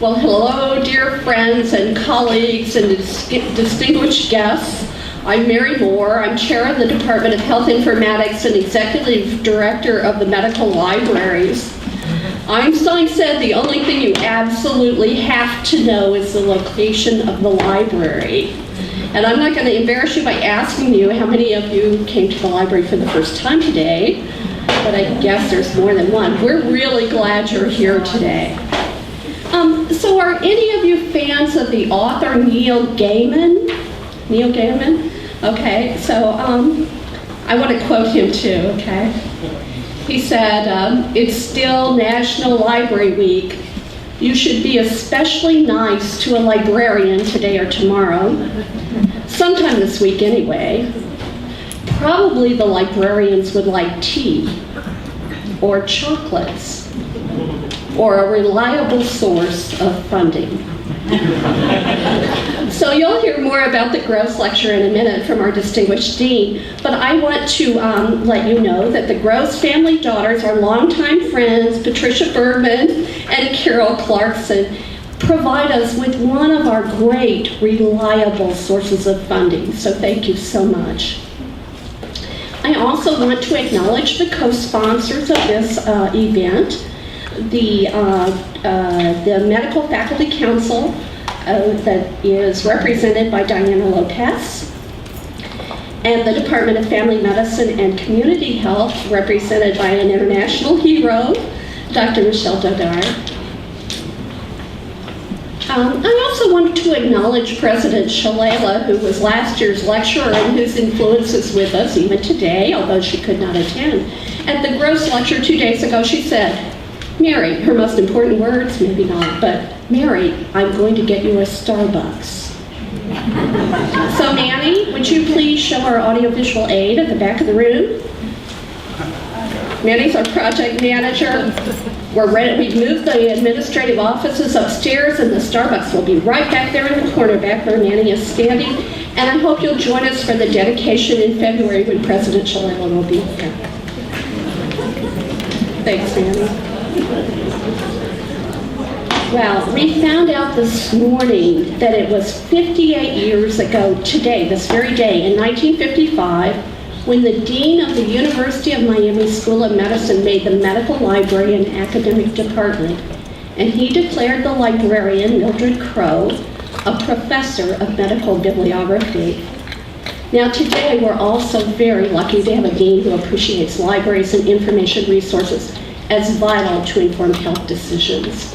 Well, hello, dear friends and colleagues and distinguished guests. I'm Mary Moore. I'm chair of the Department of Health Informatics and executive director of the medical libraries. Einstein said the only thing you absolutely have to know is the location of the library. And I'm not going to embarrass you by asking you how many of you came to the library for the first time today, but I guess there's more than one. We're really glad you're here today. So are any of you fans of the author Neil Gaiman? Neil Gaiman? Okay, so I want to quote him too, okay? He said, it's still National Library Week. You should be especially nice to a librarian today or tomorrow. Sometime this week anyway. Probably the librarians would like tea or chocolates or a reliable source of funding. So you'll hear more about the Gross Lecture in a minute from our distinguished dean, but I want to let you know that the Gross family daughters, our longtime friends, Patricia Bergman and Carol Clarkson, provide us with one of our great, reliable sources of funding. So thank you so much. I also want to acknowledge the co-sponsors of this event, the Medical Faculty Council that is represented by Diana Lopez, and the Department of Family Medicine and Community Health represented by an international hero, Dr. Michelle Dodar. I also wanted to acknowledge President Shalala, who was last year's lecturer and whose influence is with us even today, although she could not attend. At the Gross Lecture 2 days ago, she said, Mary, her most important words, maybe not, but Mary, I'm going to get you a Starbucks. So Manny, would you please show our audiovisual aid at the back of the room? Manny's our project manager. We're ready. We've moved the administrative offices upstairs, and the Starbucks will be right back there in the corner, back where Manny is standing. And I hope you'll join us for the dedication in February when President Shalala will be here. Thanks, Manny. Well, we found out this morning that it was 58 years ago today, this very day, in 1955, when the dean of the University of Miami School of Medicine made the medical library an academic department, and he declared the librarian, Mildred Crow, a professor of medical bibliography. Now today, we're also very lucky to have a dean who appreciates libraries and information resources as vital to inform health decisions.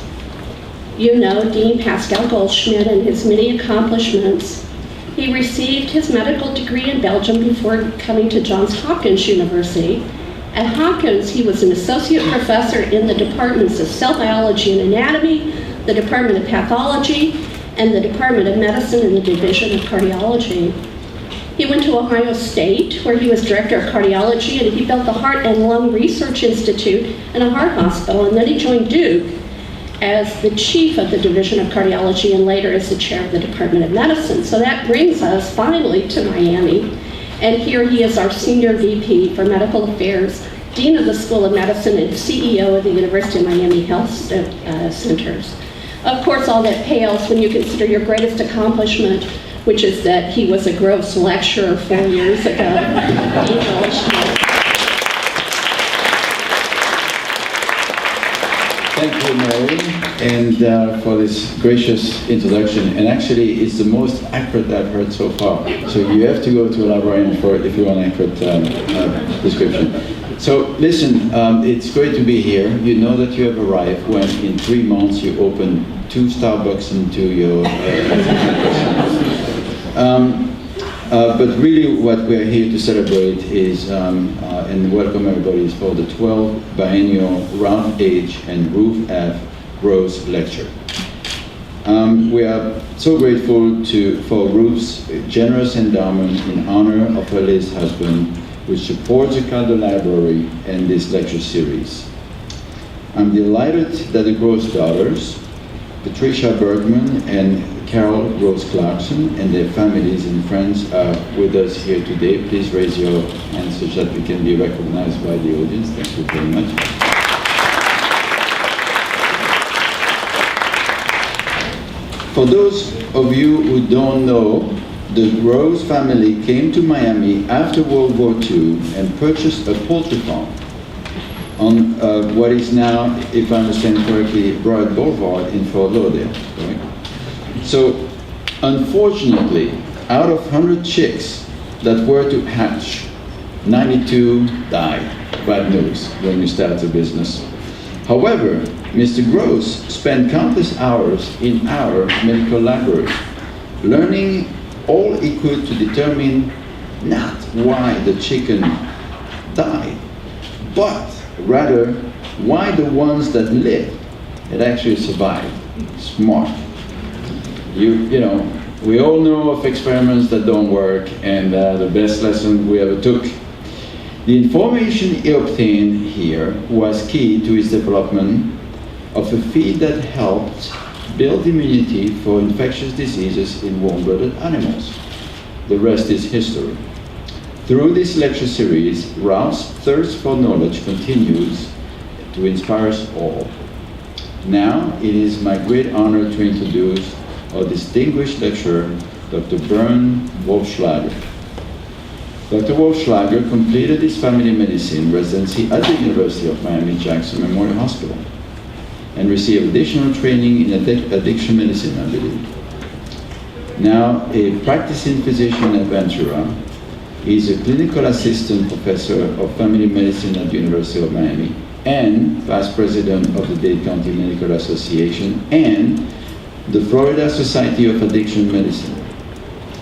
You know Dean Pascal Goldschmidt and his many accomplishments. He received his medical degree in Belgium before coming to Johns Hopkins University. At Hopkins, he was an associate professor in the departments of cell biology and anatomy, the Department of Pathology, and the Department of Medicine in the Division of Cardiology. He went to Ohio State, where he was director of cardiology, and he built the Heart and Lung Research Institute and a heart hospital, and then he joined Duke as the chief of the Division of Cardiology and later as the chair of the Department of Medicine. So that brings us finally to Miami, and here he is our senior VP for Medical Affairs, Dean of the School of Medicine, and CEO of the University of Miami Health Centers. Of course, all that pales when you consider your greatest accomplishment, which is that he was a Gross lecturer 4 years ago. Thank you, Mary, and for this gracious introduction. And actually, it's the most accurate I've heard so far. So you have to go to a librarian if you want an accurate description. So listen, it's great to be here. You know that you have arrived when in 3 months you open 2 Starbucks into your but really what we're here to celebrate is, and welcome everybody, is for the 12th Biennial Round H and Ruth F. Gross Lecture. We are so grateful for Ruth's generous endowment in honor of her late husband, which supports the Calder Library and this lecture series. I'm delighted that the Gross daughters, Patricia Bergman and Carol Gross Clarkson and their families and friends are with us here today. Please raise your hands so that we can be recognized by the audience. Thank you very much. For those of you who don't know, the Rose family came to Miami after World War II and purchased a poultry farm on what is now, if I understand correctly, Broad Boulevard in Fort Lauderdale. Right? So, unfortunately, out of 100 chicks that were to hatch, 92 died. Bad news when you start a business. However, Mr. Gross spent countless hours in our medical library, learning all he could to determine not why the chicken died, but rather why the ones that lived had actually survived. Smart. You know, we all know of experiments that don't work, and the best lesson we ever took. The information he obtained here was key to his development of a feed that helped build immunity for infectious diseases in warm-blooded animals. The rest is history. Through this lecture series, Ralph's thirst for knowledge continues to inspire us all. Now, it is my great honor to introduce our distinguished lecturer, Dr. Bernd Wolfschlager. Dr. Wolfschlager completed his family medicine residency at the University of Miami-Jackson Memorial Hospital and received additional training in addiction medicine, I believe. Now a practicing physician at Ventura, he is a clinical assistant professor of family medicine at the University of Miami and vice president of the Dade County Medical Association and the Florida Society of Addiction Medicine.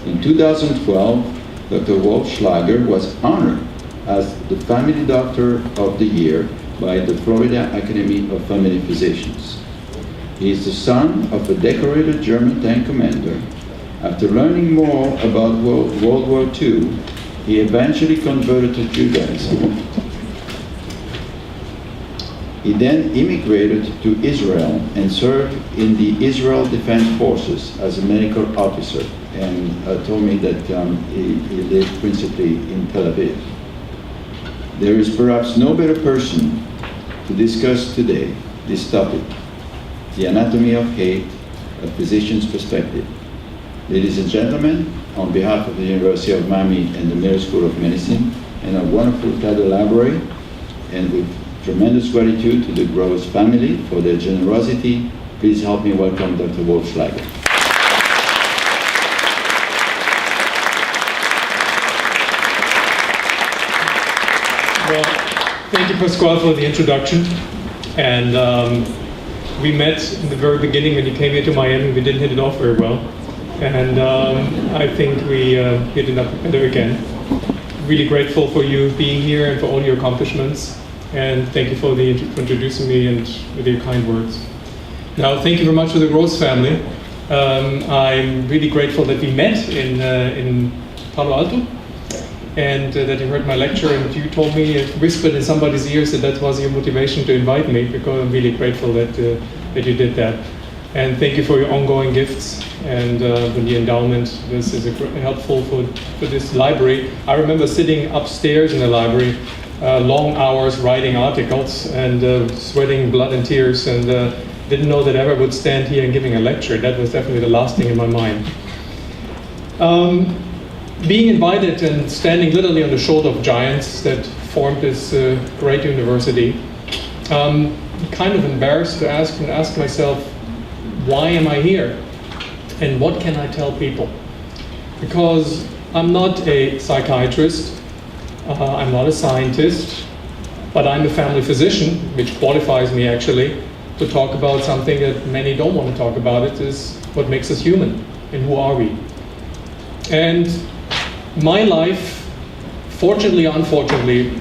In 2012, Dr. Wolfschlager was honored as the Family Doctor of the Year by the Florida Academy of Family Physicians. He is the son of a decorated German tank commander. After learning more about World War II, he eventually converted to Judaism. He then immigrated to Israel and served in the Israel Defense Forces as a medical officer, and told me that he lived principally in Tel Aviv. There is perhaps no better person to discuss today this topic, the anatomy of hate, a physician's perspective. Ladies and gentlemen, on behalf of the University of Miami and the Miller School of Medicine and our wonderful Caddo Library, and with tremendous gratitude to the Gross family for their generosity, please help me welcome Dr. Wolfschlager. Well, thank you, Pasquale, for the introduction. And we met in the very beginning when you came here to Miami. We didn't hit it off very well. And I think we hit it up better again. Really grateful for you being here and for all your accomplishments. And thank you for introducing me and with your kind words. Now, thank you very much to the Gross family. I'm really grateful that we met in Palo Alto, and that you heard my lecture, and you told me, whispered in somebody's ears that was your motivation to invite me, because I'm really grateful that you did that. And thank you for your ongoing gifts and for the endowment. This is helpful for this library. I remember sitting upstairs in the library, long hours writing articles and sweating blood and tears, and didn't know that I ever would stand here and giving a lecture. That was definitely the last thing in my mind. Being invited and standing literally on the shoulder of giants that formed this great university, I'm kind of embarrassed to ask myself, why am I here? And what can I tell people? Because I'm not a psychiatrist, I'm not a scientist, but I'm a family physician, which qualifies me actually to talk about something that many don't want to talk about. It is what makes us human, and who are we? And my life, fortunately or unfortunately,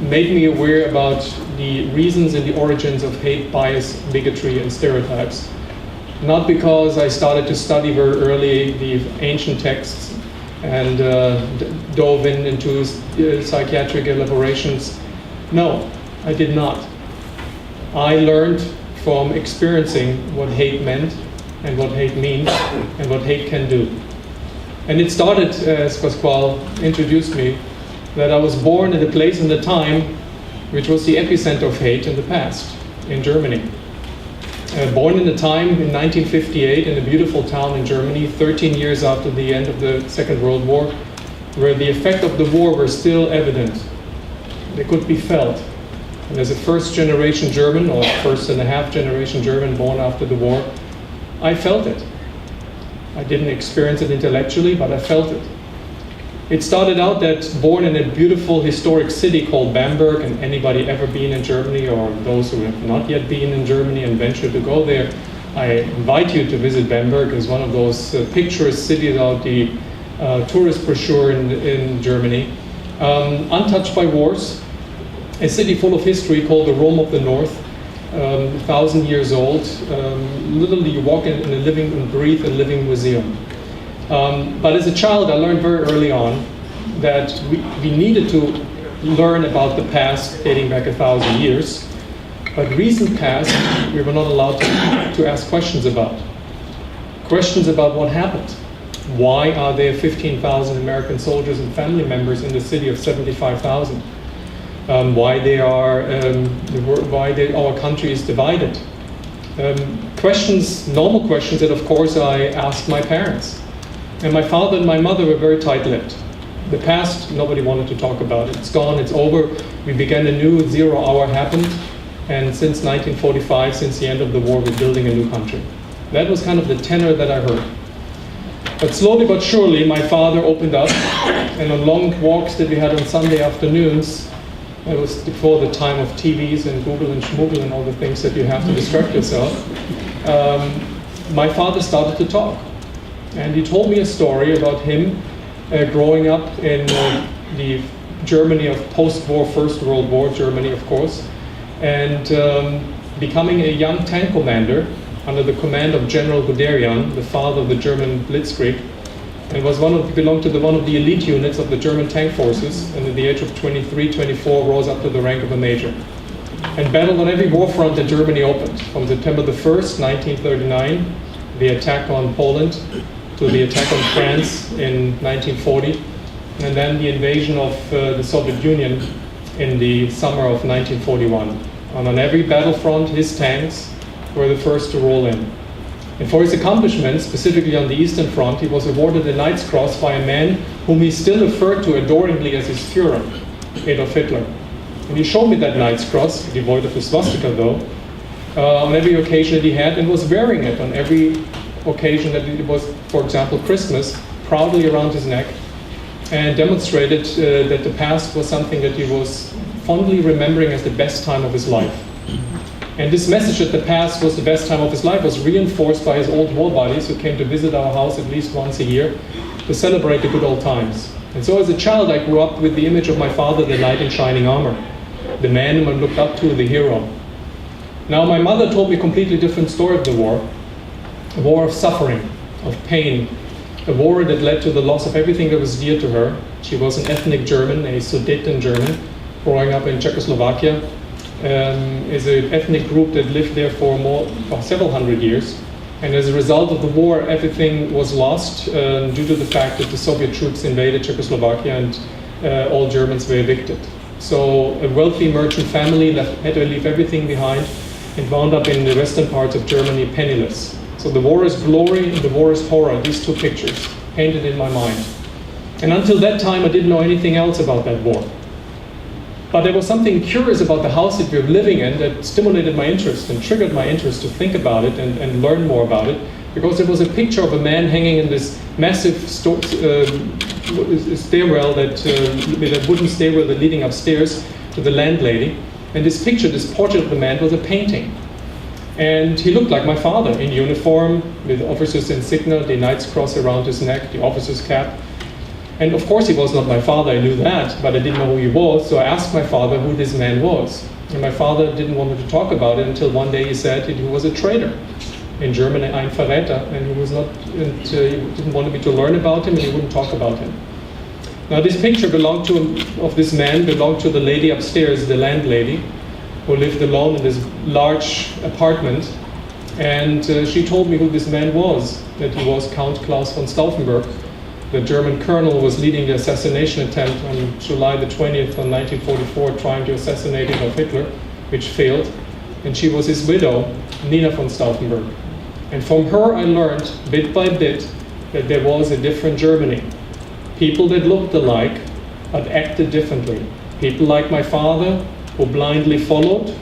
made me aware about the reasons and the origins of hate, bias, bigotry, and stereotypes. Not because I started to study very early the ancient texts and dove into psychiatric elaborations. No, I did not. I learned from experiencing what hate meant and what hate means and what hate can do. And it started, as Pasquale introduced me, that I was born at a place and a time which was the epicenter of hate in the past, in Germany. Born in a time in 1958 in a beautiful town in Germany, 13 years after the end of the Second World War, where the effect of the war were still evident. They could be felt. And as a first generation German, or first and a half generation German born after the war, I felt it. I didn't experience it intellectually, but I felt it. It started out that born in a beautiful historic city called Bamberg, and anybody ever been in Germany, or those who have not yet been in Germany and venture to go there, I invite you to visit Bamberg. It's one of those picturesque cities out the tourist brochure in Germany. Untouched by wars, a city full of history called the Rome of the North, 1,000 years old. Literally you walk in a living and breathe a living museum. But as a child, I learned very early on that we needed to learn about the past dating back 1,000 years, but recent past we were not allowed to ask questions about. Questions about what happened. Why are there 15,000 American soldiers and family members in the city of 75,000? Why our country is divided. Questions, normal questions that of course I asked my parents. And my father and my mother were very tight-lipped. The past, nobody wanted to talk about it. It's gone, it's over. We began anew, 0 hour happened. And since 1945, since the end of the war, we're building a new country. That was kind of the tenor that I heard. But slowly but surely, my father opened up, and on long walks that we had on Sunday afternoons, it was before the time of TVs and Google and Schmoogle and all the things that you have to distract yourself, my father started to talk. And he told me a story about him growing up in the Germany of post-war, First World War, Germany of course, and becoming a young tank commander under the command of General Guderian, the father of the German Blitzkrieg, and belonged to one of the elite units of the German tank forces, and at the age of 23, 24 rose up to the rank of a major. And battled on every war front that Germany opened, from September the 1st, 1939, the attack on Poland, to the attack on France in 1940, and then the invasion of the Soviet Union in the summer of 1941. And on every battlefront, his tanks were the first to roll in. And for his accomplishments, specifically on the Eastern Front, he was awarded the Knight's Cross by a man whom he still referred to adoringly as his Führer, Adolf Hitler. And he showed me that Knight's Cross, devoid of the swastika though, on every occasion that he had, and was wearing it on every occasion that it was, for example, Christmas, proudly around his neck, and demonstrated that the past was something that he was fondly remembering as the best time of his life. And this message that the past was the best time of his life was reinforced by his old war buddies who came to visit our house at least once a year to celebrate the good old times. And so as a child, I grew up with the image of my father, the knight in shining armor, the man whom I looked up to, the hero. Now, my mother told me a completely different story of the war, a war of suffering, of pain, a war that led to the loss of everything that was dear to her. She was an ethnic German, a Sudeten German, growing up in Czechoslovakia. Is an ethnic group that lived there for several hundred years. And as a result of the war, everything was lost due to the fact that the Soviet troops invaded Czechoslovakia and all Germans were evicted. So a wealthy merchant family had to leave everything behind and wound up in the western parts of Germany penniless. So the war is glory and the war is horror, these two pictures painted in my mind. And until that time, I didn't know anything else about that war. But there was something curious about the house that we were living in that stimulated my interest and triggered my interest to think about it and learn more about it, because there was a picture of a man hanging in this massive stairwell, that wooden stairwell that leading upstairs to the landlady. And this picture, this portrait of the man, was a painting. And he looked like my father, in uniform, with the officer's insignia, the Knight's Cross around his neck, the officer's cap. And of course he was not my father, I knew that, but I didn't know who he was, so I asked my father who this man was. And my father didn't want to talk about it until one day he said he was a traitor. In German, ein Verräter, and he didn't want me to learn about him, and he wouldn't talk about him. Now this picture of this man belonged to the lady upstairs, the landlady, who lived alone in this large apartment. And she told me who this man was, that he was Count Klaus von Stauffenberg. The German colonel was leading the assassination attempt on July the 20th of 1944, trying to assassinate Adolf Hitler, which failed. and she was his widow, Nina von Stauffenberg. And from her I learned, bit by bit, that there was a different Germany. People that looked alike, but acted differently. People like my father, who blindly followed,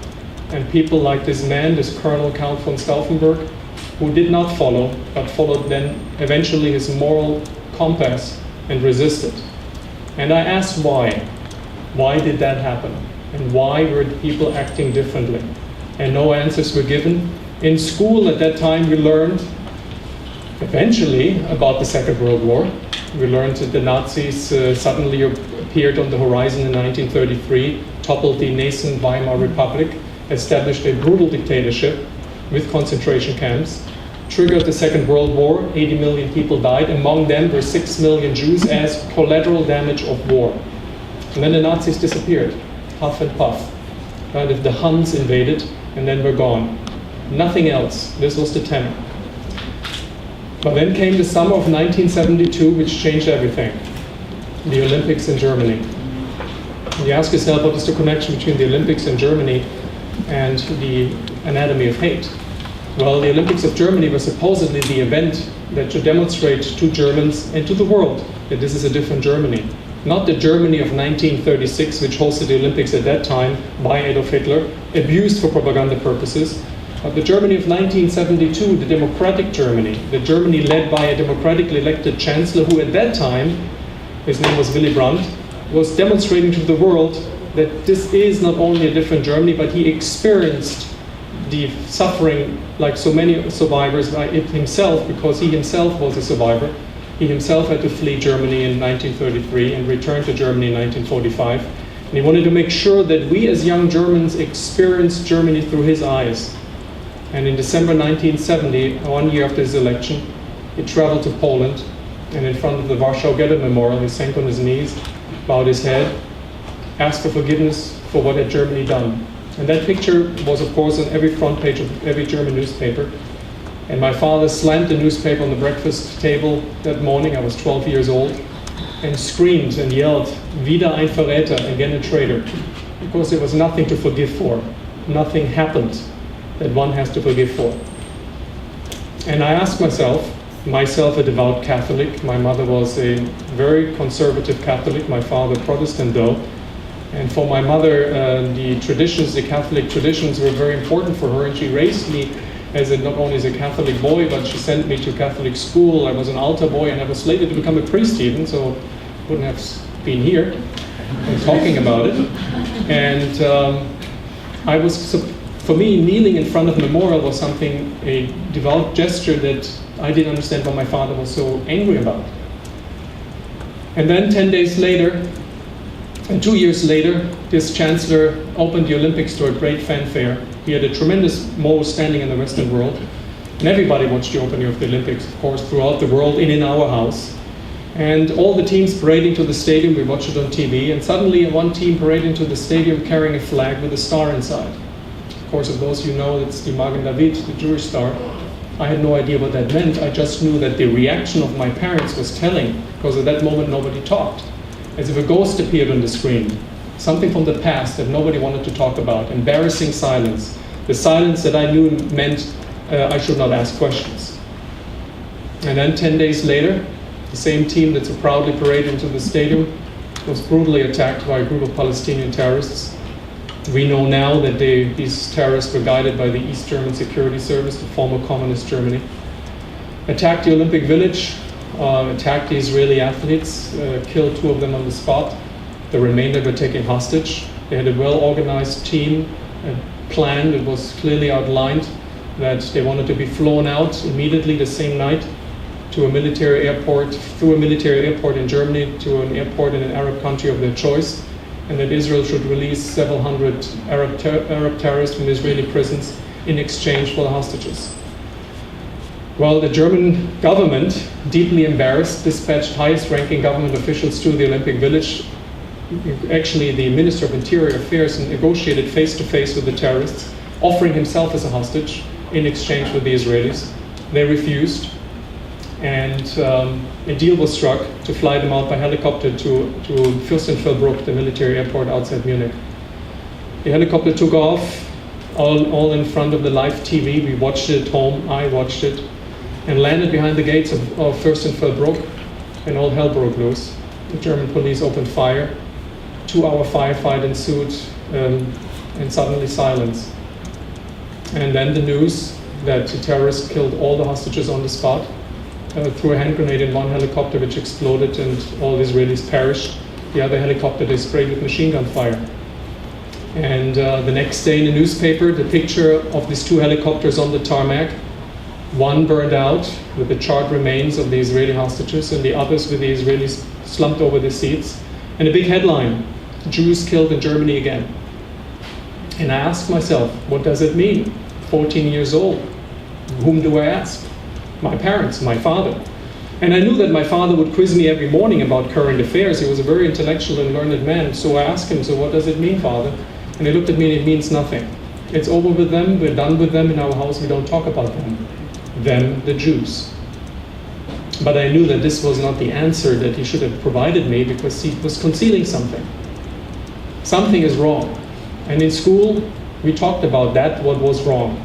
and people like this man, this Colonel Count von Stauffenberg, who did not follow, but followed then eventually his moral compass and resisted. And I asked why. Why did that happen? And why were people acting differently? And no answers were given. In school at that time we learned eventually about the Second World War. We learned that the Nazis suddenly appeared on the horizon in 1933, toppled the nascent Weimar Republic, established a brutal dictatorship with concentration camps, triggered the Second World War. 80 million people died. Among them were 6 million Jews as collateral damage of war. And then the Nazis disappeared, huff and puff. Kind of the Huns invaded and then were gone. Nothing else. This was the tenor. But then came the summer of 1972, which changed everything. The Olympics in Germany. And you ask yourself, what is the connection between the Olympics in Germany and the anatomy of hate? Well, the Olympics of Germany were supposedly the event that should demonstrate to Germans and to the world that this is a different Germany. Not the Germany of 1936, which hosted the Olympics at that time by Adolf Hitler, abused for propaganda purposes, but the Germany of 1972, the democratic Germany, the Germany led by a democratically elected chancellor who at that time, his name was Willy Brandt, was demonstrating to the world that this is not only a different Germany, but he experienced the suffering like so many survivors like it himself, because he himself was a survivor. He himself had to flee Germany in 1933 and return to Germany in 1945. And he wanted to make sure that we as young Germans experienced Germany through his eyes. And in December 1970, 1 year after his election, he traveled to Poland, and in front of the Warsaw Ghetto Memorial, he sank on his knees, bowed his head, asked for forgiveness for what had Germany done. And that picture was, of course, on every front page of every German newspaper. And my father slammed the newspaper on the breakfast table that morning, I was 12 years old, and screamed and yelled, "Wieder ein Verräter," again a traitor, because there was nothing to forgive for. Nothing happened that one has to forgive for. And I asked myself a devout Catholic, my mother was a very conservative Catholic, my father Protestant though, and for my mother the traditions, the Catholic traditions were very important for her, and she raised me not only as a Catholic boy, but she sent me to Catholic school. I was an altar boy and I was slated to become a priest even, so wouldn't have been here and talking about it. And for me, kneeling in front of the memorial was something, a devout gesture that I didn't understand what my father was so angry about. And then 10 days later, and 2 years later, this chancellor opened the Olympics to a great fanfare. He had a tremendous moral standing in the Western world. And everybody watched the opening of the Olympics, of course, throughout the world, in our house. And all the teams parading to the stadium, we watched it on TV, and suddenly one team paraded into the stadium carrying a flag with a star inside. Of course, of those you know, it's the Magen David, the Jewish star. I had no idea what that meant. I just knew that the reaction of my parents was telling, because at that moment nobody talked. As if a ghost appeared on the screen. Something from the past that nobody wanted to talk about. Embarrassing silence. The silence that I knew meant I should not ask questions. And then 10 days later, the same team that so proudly paraded into the stadium was brutally attacked by a group of Palestinian terrorists. We know now that these terrorists were guided by the East German Security Service, the former communist Germany. Attacked the Olympic Village, attacked the Israeli athletes, killed 2 of them on the spot. The remainder were taken hostage. They had a well-organized team, a plan that was clearly outlined, that they wanted to be flown out immediately the same night to a military airport, through a military airport in Germany to an airport in an Arab country of their choice, and that Israel should release several hundred Arab terrorists from Israeli prisons in exchange for the hostages. Well, the German government, deeply embarrassed, dispatched highest-ranking government officials to the Olympic Village. Actually, the Minister of Interior Affairs negotiated face-to-face with the terrorists, offering himself as a hostage in exchange with the Israelis. They refused, and a deal was struck to fly them out by helicopter to Fürstenfeldbruck, the military airport outside Munich. The helicopter took off, all in front of the live TV. We watched it at home, I watched it, and landed behind the gates of Fürstenfeldbruck, and all hell broke loose. The German police opened fire. 2-hour firefight ensued, and suddenly silence. And then the news that the terrorists killed all the hostages on the spot, threw a hand grenade in one helicopter which exploded and all the Israelis perished. The other helicopter they sprayed with machine gun fire. And the next day in the newspaper, the picture of these 2 helicopters on the tarmac, one burned out with the charred remains of the Israeli hostages, and the others with the Israelis slumped over the seats. And a big headline, Jews killed in Germany again. And I asked myself, what does it mean? 14 years old. Whom do I ask? My parents, my father. And I knew that my father would quiz me every morning about current affairs. He was a very intellectual and learned man. So I asked him, so what does it mean, Father? And he looked at me and it means nothing. It's over with them, we're done with them in our house, we don't talk about them. Them, the Jews. But I knew that this was not the answer that he should have provided me, because he was concealing something. Something is wrong. And in school, we talked about that, what was wrong.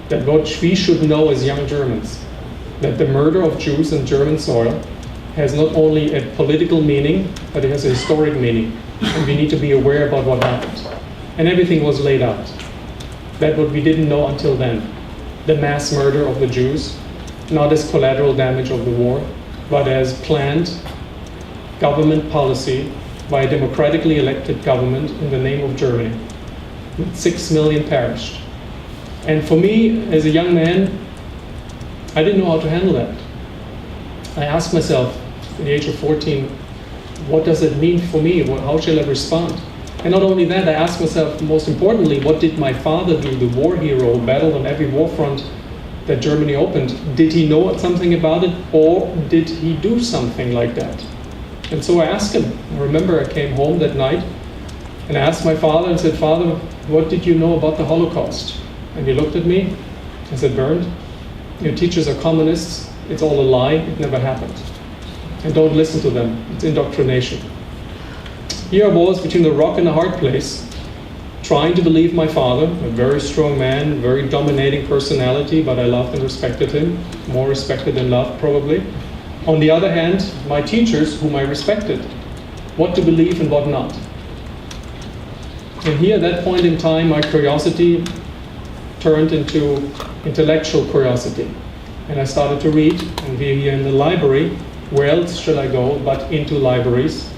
That what we should know as young Germans, that the murder of Jews on German soil has not only a political meaning, but it has a historic meaning. And we need to be aware about what happened. And everything was laid out. That what we didn't know until then. The mass murder of the Jews, not as collateral damage of the war, but as planned government policy by a democratically elected government in the name of Germany. 6 million perished. And for me, as a young man, I didn't know how to handle that. I asked myself, at the age of 14, what does it mean for me? How shall I respond? And not only that, I asked myself, most importantly, what did my father do, the war hero, battled on every war front that Germany opened? Did he know something about it, or did he do something like that? And so I asked him. I remember I came home that night, and I asked my father and said, Father, what did you know about the Holocaust? And he looked at me and said, Bernd, your teachers are communists, it's all a lie, it never happened. And don't listen to them, it's indoctrination. Here I was between the rock and the hard place, trying to believe my father, a very strong man, very dominating personality, but I loved and respected him, more respected than loved probably. On the other hand, my teachers, whom I respected, what to believe and what not. And here at that point in time, my curiosity turned into intellectual curiosity. And I started to read, and here in the library, where else should I go but into libraries?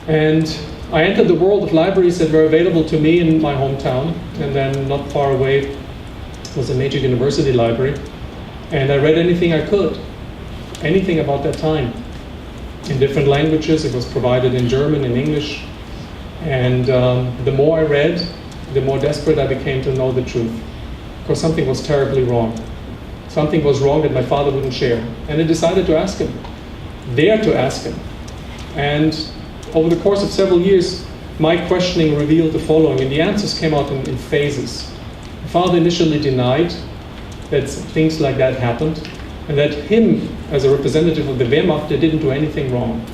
And I entered the world of libraries that were available to me in my hometown, and then not far away was a major university library. And I read anything I could, anything about that time, in different languages. It was provided in German, in English. And the more I read, the more desperate I became to know the truth. Because something was terribly wrong. Something was wrong that my father wouldn't share. And I decided to ask him, dare to ask him. And over the course of several years, my questioning revealed the following, and the answers came out in phases. My father initially denied that things like that happened, and that him, as a representative of the Wehrmacht, they didn't do anything wrong.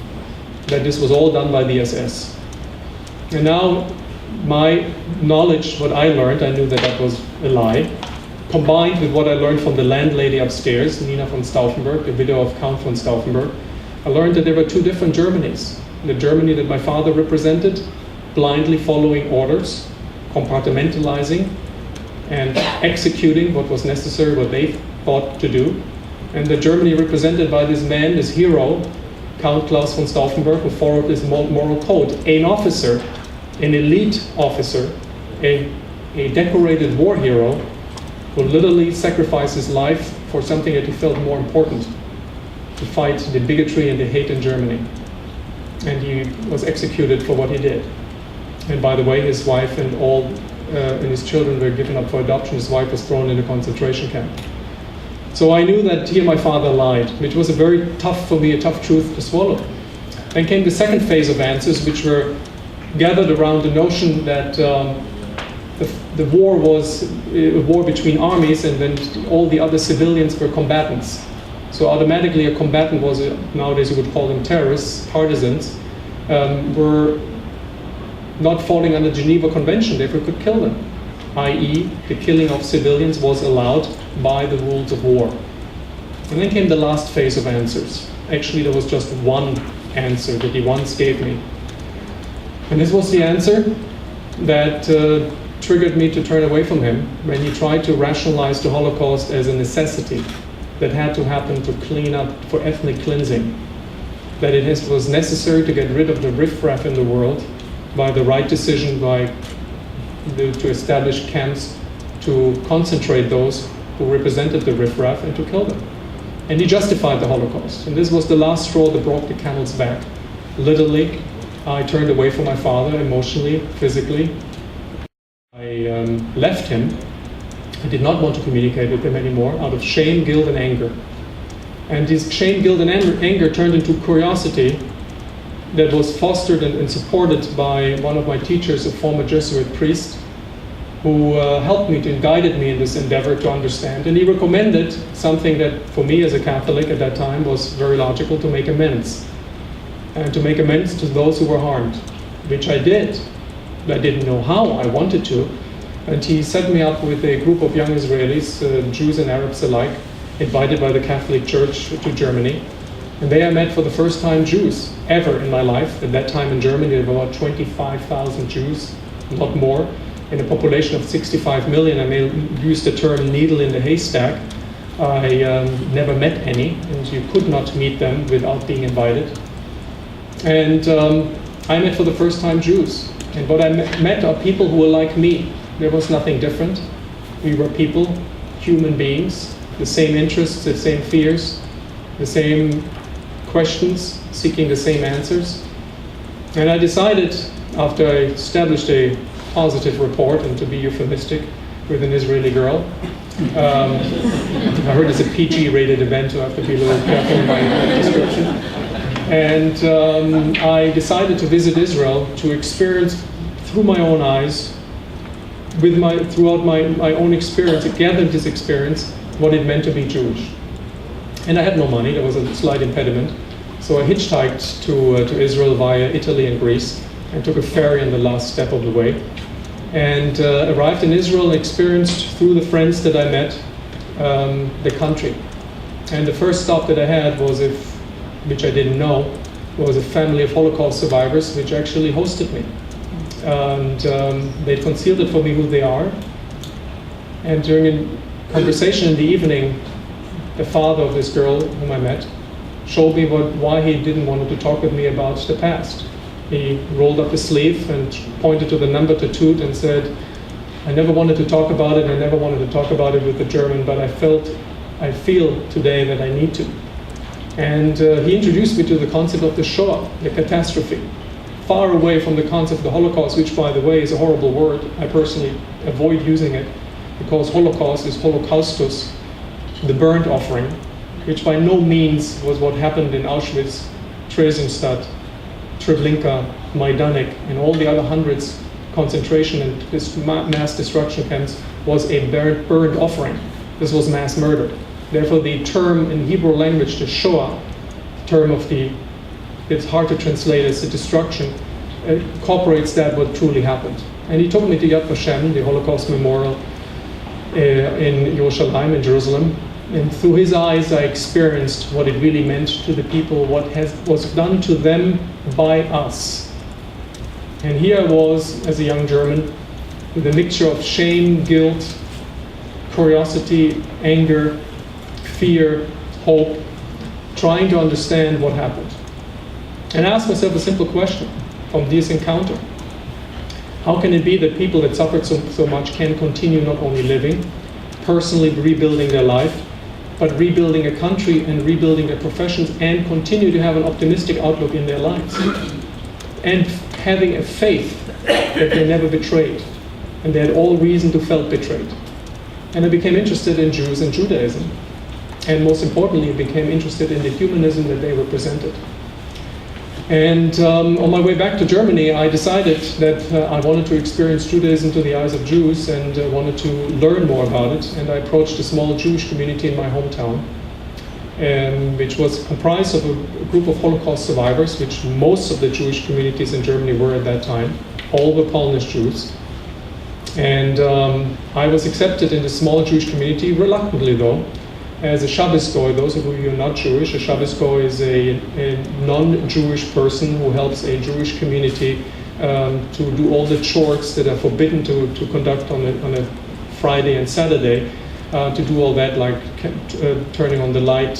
That this was all done by the SS. And now, my knowledge, what I learned, I knew that that was a lie, combined with what I learned from the landlady upstairs, Nina von Stauffenberg, the widow of Count von Stauffenberg, I learned that there were 2 different Germanys. The Germany that my father represented, blindly following orders, compartmentalizing, and executing what was necessary, what they thought to do. And the Germany represented by this man, this hero, Count Klaus von Stauffenberg, who followed his moral code. An officer, an elite officer, a decorated war hero, who literally sacrificed his life for something that he felt more important, to fight the bigotry and the hate in Germany. And he was executed for what he did. And by the way, his wife and all and his children were given up for adoption. His wife was thrown in a concentration camp. So I knew that here my father lied, which was a very tough, for me, a tough truth to swallow. Then came the second phase of answers, which were gathered around the notion that the war was a war between armies, and then all the other civilians were combatants. So automatically a combatant was, nowadays you would call them terrorists, partisans, were not falling under Geneva Convention, therefore could kill them. i.e. the killing of civilians, was allowed by the rules of war. And then came the last phase of answers. Actually, there was just one answer that he once gave me. And this was the answer that triggered me to turn away from him when he tried to rationalize the Holocaust as a necessity that had to happen to clean up, for ethnic cleansing. That it was necessary to get rid of the riffraff in the world by the right decision to establish camps to concentrate those who represented the riffraff and to kill them. And he justified the Holocaust. And this was the last straw that broke the camel's back. Literally, I turned away from my father emotionally, physically. I left him. I did not want to communicate with him anymore out of shame, guilt, and anger. And this shame, guilt, and anger turned into curiosity that was fostered and supported by one of my teachers, a former Jesuit priest, who helped me and guided me in this endeavor to understand. And he recommended something that for me as a Catholic at that time was very logical: to make amends. And to make amends to those who were harmed, which I did. I didn't know how, I wanted to. And he set me up with a group of young Israelis, Jews and Arabs alike, invited by the Catholic Church to Germany. And there I met for the first time Jews ever in my life. At that time in Germany, there were about 25,000 Jews, not more. In a population of 65 million, I may use the term needle in the haystack. I never met any, and you could not meet them without being invited. And I met for the first time Jews. And what I met are people who were like me. There was nothing different. We were people, human beings, the same interests, the same fears, the same questions, seeking the same answers. And I decided, after I established a positive rapport, and to be euphemistic, with an Israeli girl. I heard it's a PG-rated event, so I have to be a little careful in my description. And I decided to visit Israel to experience through my own eyes, throughout my own experience, gathered this experience, what it meant to be Jewish. And I had no money, there was a slight impediment. So I hitchhiked to Israel via Italy and Greece, and took a ferry on the last step of the way. And arrived in Israel and experienced through the friends that I met the country. And the first stop that I had was, which I didn't know, was a family of Holocaust survivors which actually hosted me. And they concealed it for me who they are. And during a conversation in the evening, the father of this girl whom I met showed me why he didn't want to talk with me about the past. He rolled up his sleeve and pointed to the number tattooed and said, I never wanted to talk about it, I never wanted to talk about it with the German, but I feel today that I need to. And he introduced me to the concept of the Shoah, the catastrophe, far away from the concept of the Holocaust, which, by the way, is a horrible word. I personally avoid using it because Holocaust is Holocaustus, the burnt offering, which by no means was what happened in Auschwitz, Theresienstadt, Treblinka, Majdanek, and all the other hundreds concentration and mass destruction camps was a burned offering. This was mass murder. Therefore, the term in Hebrew language, the Shoah, term of it's hard to translate as the destruction, incorporates that what truly happened. And he took me to Yad Vashem, the Holocaust Memorial in Yerushalayim, in Jerusalem. And through his eyes, I experienced what it really meant to the people, what was done to them by us. And here I was, as a young German, with a mixture of shame, guilt, curiosity, anger, fear, hope, trying to understand what happened. And I asked myself a simple question from this encounter. How can it be that people that suffered so much can continue not only living, personally rebuilding their life, but rebuilding a country and rebuilding their professions and continue to have an optimistic outlook in their lives? And having a faith that they never betrayed. And they had all reason to felt betrayed. And I became interested in Jews and Judaism. And most importantly, I became interested in the humanism that they represented. And on my way back to Germany, I decided that I wanted to experience Judaism through the eyes of Jews and wanted to learn more about it. And I approached a small Jewish community in my hometown, which was comprised of a group of Holocaust survivors, which most of the Jewish communities in Germany were at that time. All were Polish Jews. And I was accepted in the small Jewish community, reluctantly though, as a Shabbos Goy. Those of you who are not Jewish, a Shabbos Goy is a non-Jewish person who helps a Jewish community to do all the chores that are forbidden to conduct on a Friday and Saturday, to do all that, like turning on the light,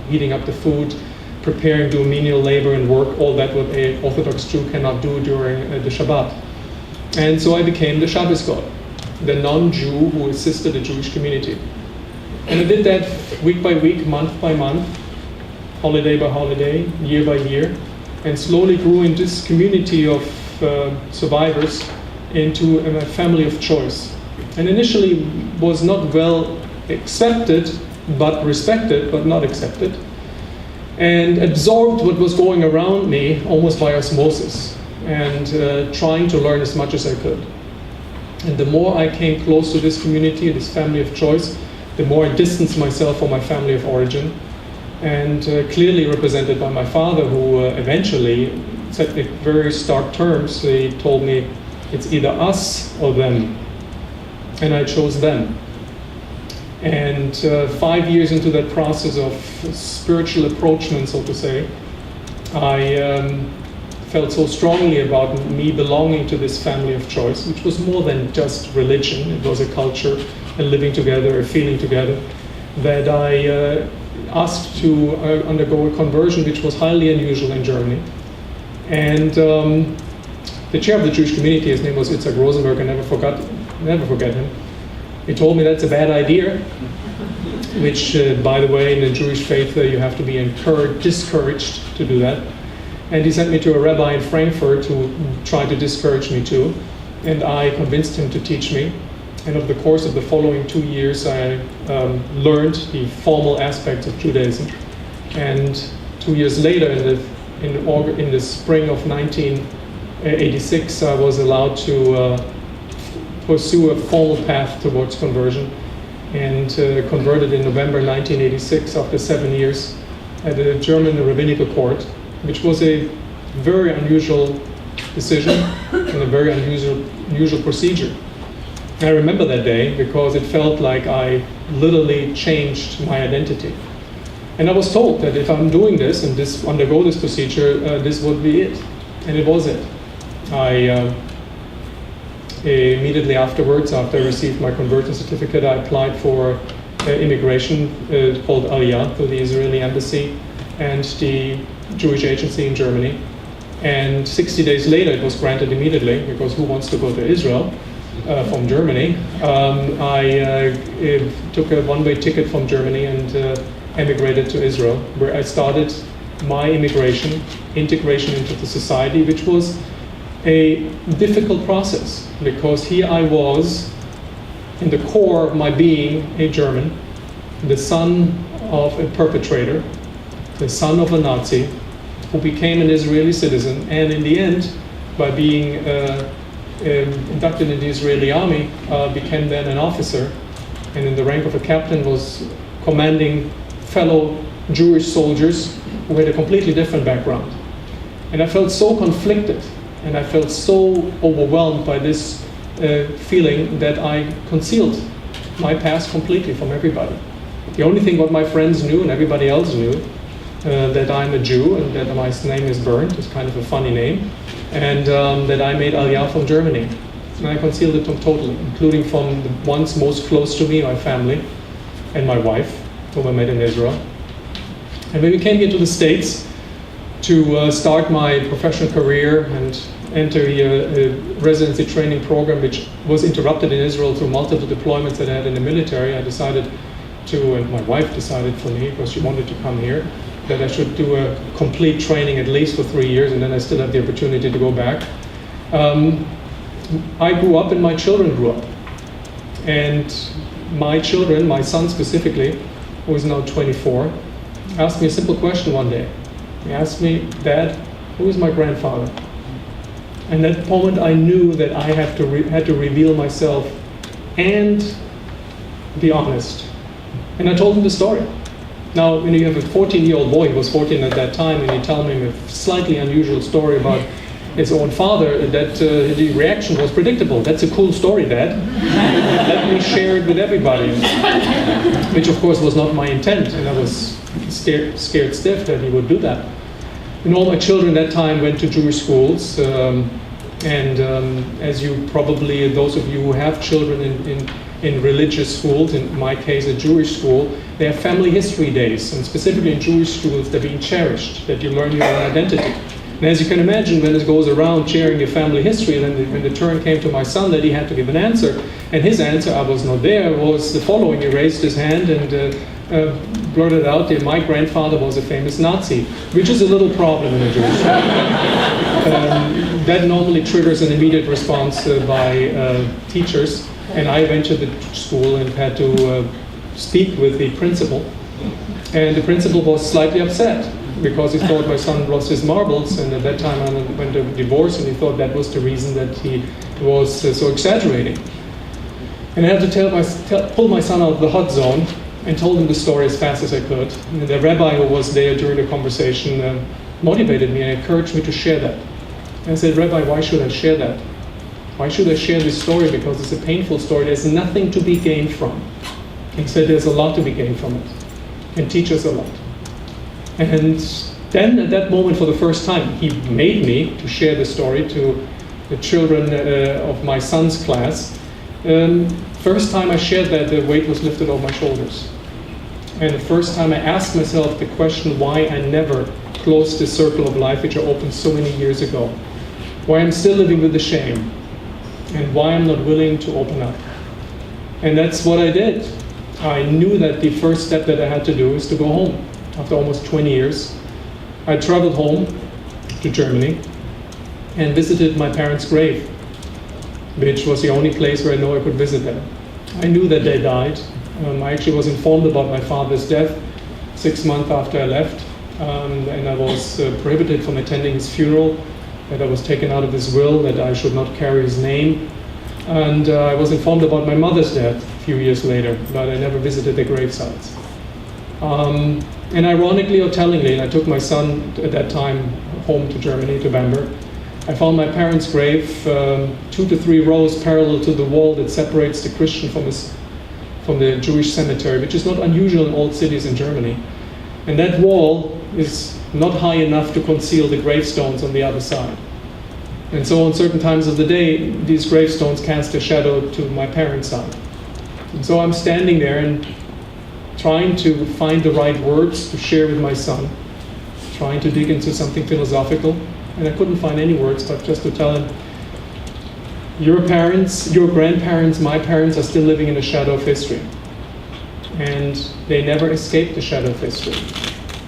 heating up the food, preparing, do menial labor and work, all that what an Orthodox Jew cannot do during the Shabbat. And so I became the Shabbos Goy, the non-Jew who assisted the Jewish community. And I did that week by week, month by month, holiday by holiday, year by year, and slowly grew in this community of survivors into a family of choice. And initially was not well accepted, but respected, but not accepted, and absorbed what was going around me almost by osmosis, and trying to learn as much as I could. And the more I came close to this community, this family of choice, the more I distanced myself from my family of origin, and clearly represented by my father, who eventually said in very stark terms, he told me, it's either us or them. And I chose them. And 5 years into that process of spiritual approachment, so to say, I felt so strongly about me belonging to this family of choice, which was more than just religion. It was a culture, a living together, a feeling together, that I asked to undergo a conversion, which was highly unusual in Germany. And the chair of the Jewish community, his name was Itzhak Rosenberg, I never forget him. He told me that's a bad idea, which, by the way, in the Jewish faith, you have to be discouraged to do that. And he sent me to a rabbi in Frankfurt who tried to discourage me too. And I convinced him to teach me. And over the course of the following 2 years, I learned the formal aspects of Judaism. And 2 years later, in the spring of 1986, I was allowed to pursue a formal path towards conversion, and converted in November 1986 after 7 years at a German rabbinical court, which was a very unusual decision and a very unusual procedure. I remember that day because it felt like I literally changed my identity. And I was told that if I'm doing this and undergo this procedure, this would be it. And it was it. Immediately afterwards, after I received my conversion certificate, I applied for immigration called Aliyah to the Israeli embassy and the Jewish agency in Germany. And 60 days later, it was granted immediately, because who wants to go to Israel from Germany? I took a one-way ticket from Germany and emigrated to Israel, where I started my integration into the society, which was a difficult process, because here I was, in the core of my being, a German, the son of a perpetrator, the son of a Nazi, who became an Israeli citizen, and in the end, by being inducted in the Israeli army, became then an officer, and in the rank of a captain was commanding fellow Jewish soldiers who had a completely different background. And I felt so conflicted, and I felt so overwhelmed by this feeling that I concealed my past completely from everybody. The only thing what my friends knew and everybody else knew, that I'm a Jew and that my name is Bernd, it's kind of a funny name, and that I made Aliyah from Germany. And I concealed it totally, including from the ones most close to me, my family, and my wife, whom I met in Israel. And when we came here to the States to start my professional career and enter a residency training program, which was interrupted in Israel through multiple deployments that I had in the military, I decided to, and my wife decided for me, because she wanted to come here, that I should do a complete training at least for 3 years, and then I still have the opportunity to go back. I grew up and my children grew up. And my children, my son specifically, who is now 24, asked me a simple question one day. He asked me, "Dad, who is my grandfather?" And that moment I knew that I had to reveal myself and be honest. And I told him the story. Now, when you have a 14-year-old boy, he was 14 at that time, and you tell him a slightly unusual story about his own father, that the reaction was predictable. That's a cool story, Dad. Let me share it with everybody. Which of course was not my intent, and I was scared stiff that he would do that. And all my children at that time went to Jewish schools, and as you probably, those of you who have children in religious schools, in my case a Jewish school, they have family history days, and specifically in Jewish schools they're being cherished, that you learn your own identity. And as you can imagine, when it goes around sharing your family history, then when the turn came to my son that he had to give an answer, and his answer, I was not there, was the following. He raised his hand and blurted out that my grandfather was a famous Nazi, which is a little problem in a Jewish school. That normally triggers an immediate response by teachers, and I went to the school and had to speak with the principal, and the principal was slightly upset because he thought my son lost his marbles, and at that time I went to divorce, and he thought that was the reason that he was so exaggerating. And I had to pull my son out of the hot zone and told him the story as fast as I could. And the rabbi who was there during the conversation motivated me and encouraged me to share that. And I said, Rabbi, why should I share that? Why should I share this story? Because it's a painful story. There's nothing to be gained from. He said, there's a lot to be gained from it. It can teach us a lot. And then at that moment, for the first time, he made me to share the story to the children of my son's class. First time I shared that, the weight was lifted off my shoulders. And the first time I asked myself the question why I never closed this circle of life which I opened so many years ago. Why I'm still living with the shame. And why I'm not willing to open up. And that's what I did. I knew that the first step that I had to do is to go home. After almost 20 years, I traveled home to Germany and visited my parents' grave, which was the only place where I know I could visit them. I knew that they died. I actually was informed about my father's death 6 months after I left, and I was prohibited from attending his funeral, that I was taken out of his will, that I should not carry his name. And I was informed about my mother's death a few years later, but I never visited their gravesites. And ironically or tellingly, I took my son at that time home to Germany, to Bamberg. I found my parents' grave 2 to 3 rows parallel to the wall that separates the Christian from the Jewish cemetery, which is not unusual in old cities in Germany. And that wall is not high enough to conceal the gravestones on the other side. And so on certain times of the day, these gravestones cast a shadow to my parents' side. And so I'm standing there and trying to find the right words to share with my son, trying to dig into something philosophical, and I couldn't find any words but just to tell him, your parents, your grandparents, my parents are still living in the shadow of history. And they never escaped the shadow of history,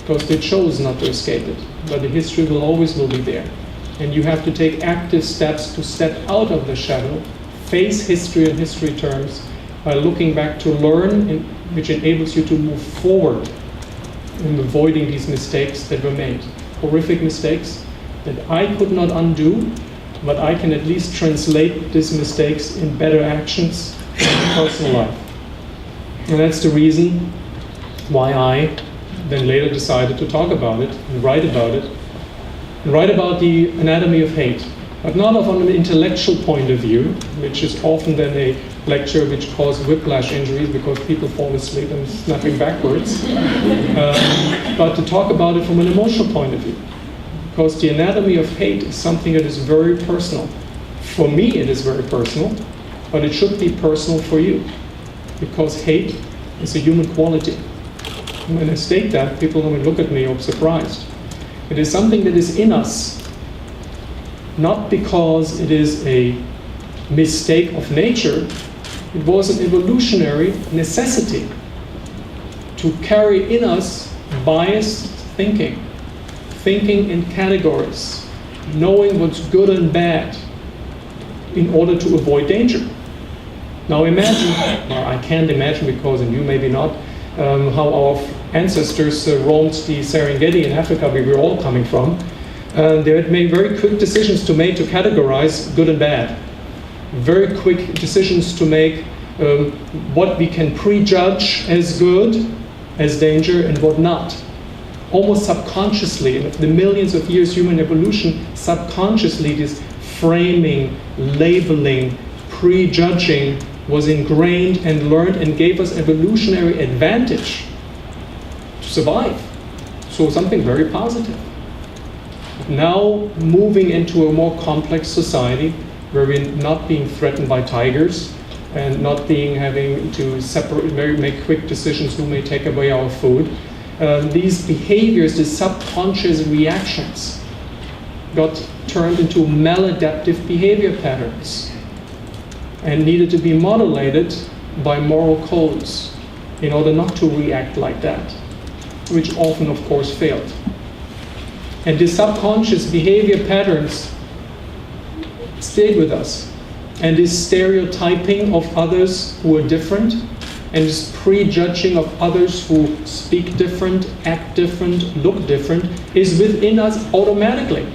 because they chose not to escape it. But the history will always be there. And you have to take active steps to step out of the shadow, face history in history terms, by looking back to learn, which enables you to move forward in avoiding these mistakes that were made. Horrific mistakes that I could not undo, but I can at least translate these mistakes in better actions in my personal life. And that's the reason why I then later decided to talk about it and write about it. And write about the anatomy of hate, but not from an intellectual point of view, which is often then a lecture which causes whiplash injuries because people fall asleep and snapping backwards, but to talk about it from an emotional point of view. Because the anatomy of hate is something that is very personal. For me, it is very personal, but it should be personal for you, because hate is a human quality. And when I state that, people when look at me are surprised. It is something that is in us, not because it is a mistake of nature. It was an evolutionary necessity to carry in us biased thinking in categories, knowing what's good and bad in order to avoid danger. Now imagine, well, I can't imagine because, and you maybe not, how our ancestors roamed the Serengeti in Africa, where we're all coming from. They had made very quick decisions to categorize good and bad. Very quick decisions to make what we can prejudge as good, as danger, and what not. almost subconsciously, in the millions of years human evolution, subconsciously this framing, labeling, prejudging was ingrained and learned and gave us evolutionary advantage to survive. So something very positive. Now moving into a more complex society where we're not being threatened by tigers and not having to make quick decisions who may take away our food. These behaviors, these subconscious reactions got turned into maladaptive behavior patterns and needed to be modulated by moral codes in order not to react like that, which often, of course, failed. And these subconscious behavior patterns stayed with us. And this stereotyping of others who are different, and this prejudging of others who speak different, act different, look different, is within us automatically.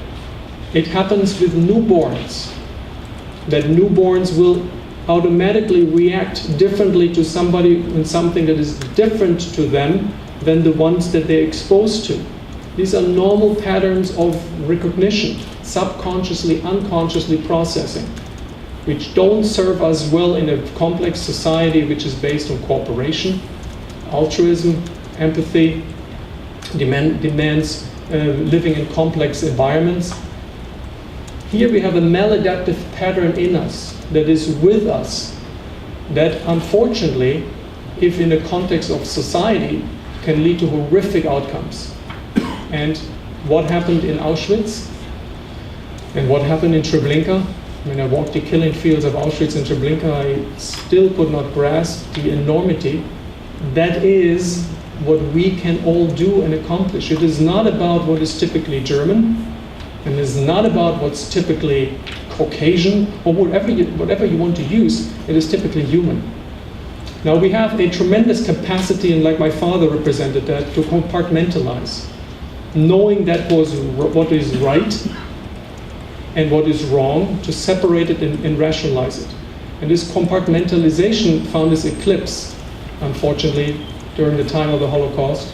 It happens with newborns, that newborns will automatically react differently to somebody and something that is different to them than the ones that they're exposed to. These are normal patterns of recognition, subconsciously, unconsciously processing, which don't serve us well in a complex society which is based on cooperation, altruism, empathy, demands living in complex environments. Here we have a maladaptive pattern in us that is with us that unfortunately, if in the context of society, can lead to horrific outcomes. And what happened in Auschwitz and what happened in Treblinka, when I walked the killing fields of Auschwitz and Treblinka, I still could not grasp the enormity. That is what we can all do and accomplish. It is not about what is typically German, and it's not about what's typically Caucasian, or whatever you want to use. It is typically human. Now we have a tremendous capacity, and like my father represented that, to compartmentalize, knowing that was what is right and what is wrong, to separate it and rationalize it. And this compartmentalization found its eclipse, unfortunately, during the time of the Holocaust,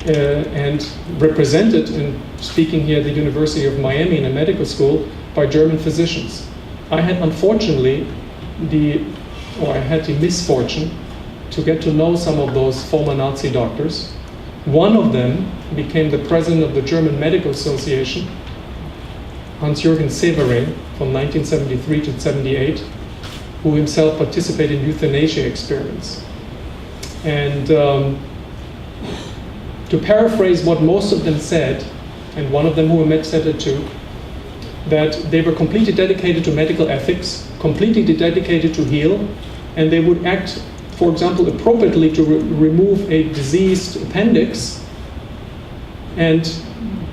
and represented, in speaking here at the University of Miami in a medical school, by German physicians. I had unfortunately I had the misfortune to get to know some of those former Nazi doctors. One of them became the president of the German Medical Association, Hans-Jürgen Severin, from 1973 to 78, who himself participated in euthanasia experiments. And to paraphrase what most of them said, and one of them who I met said it too, that they were completely dedicated to medical ethics, completely dedicated to heal, and they would act, for example, appropriately to remove a diseased appendix, and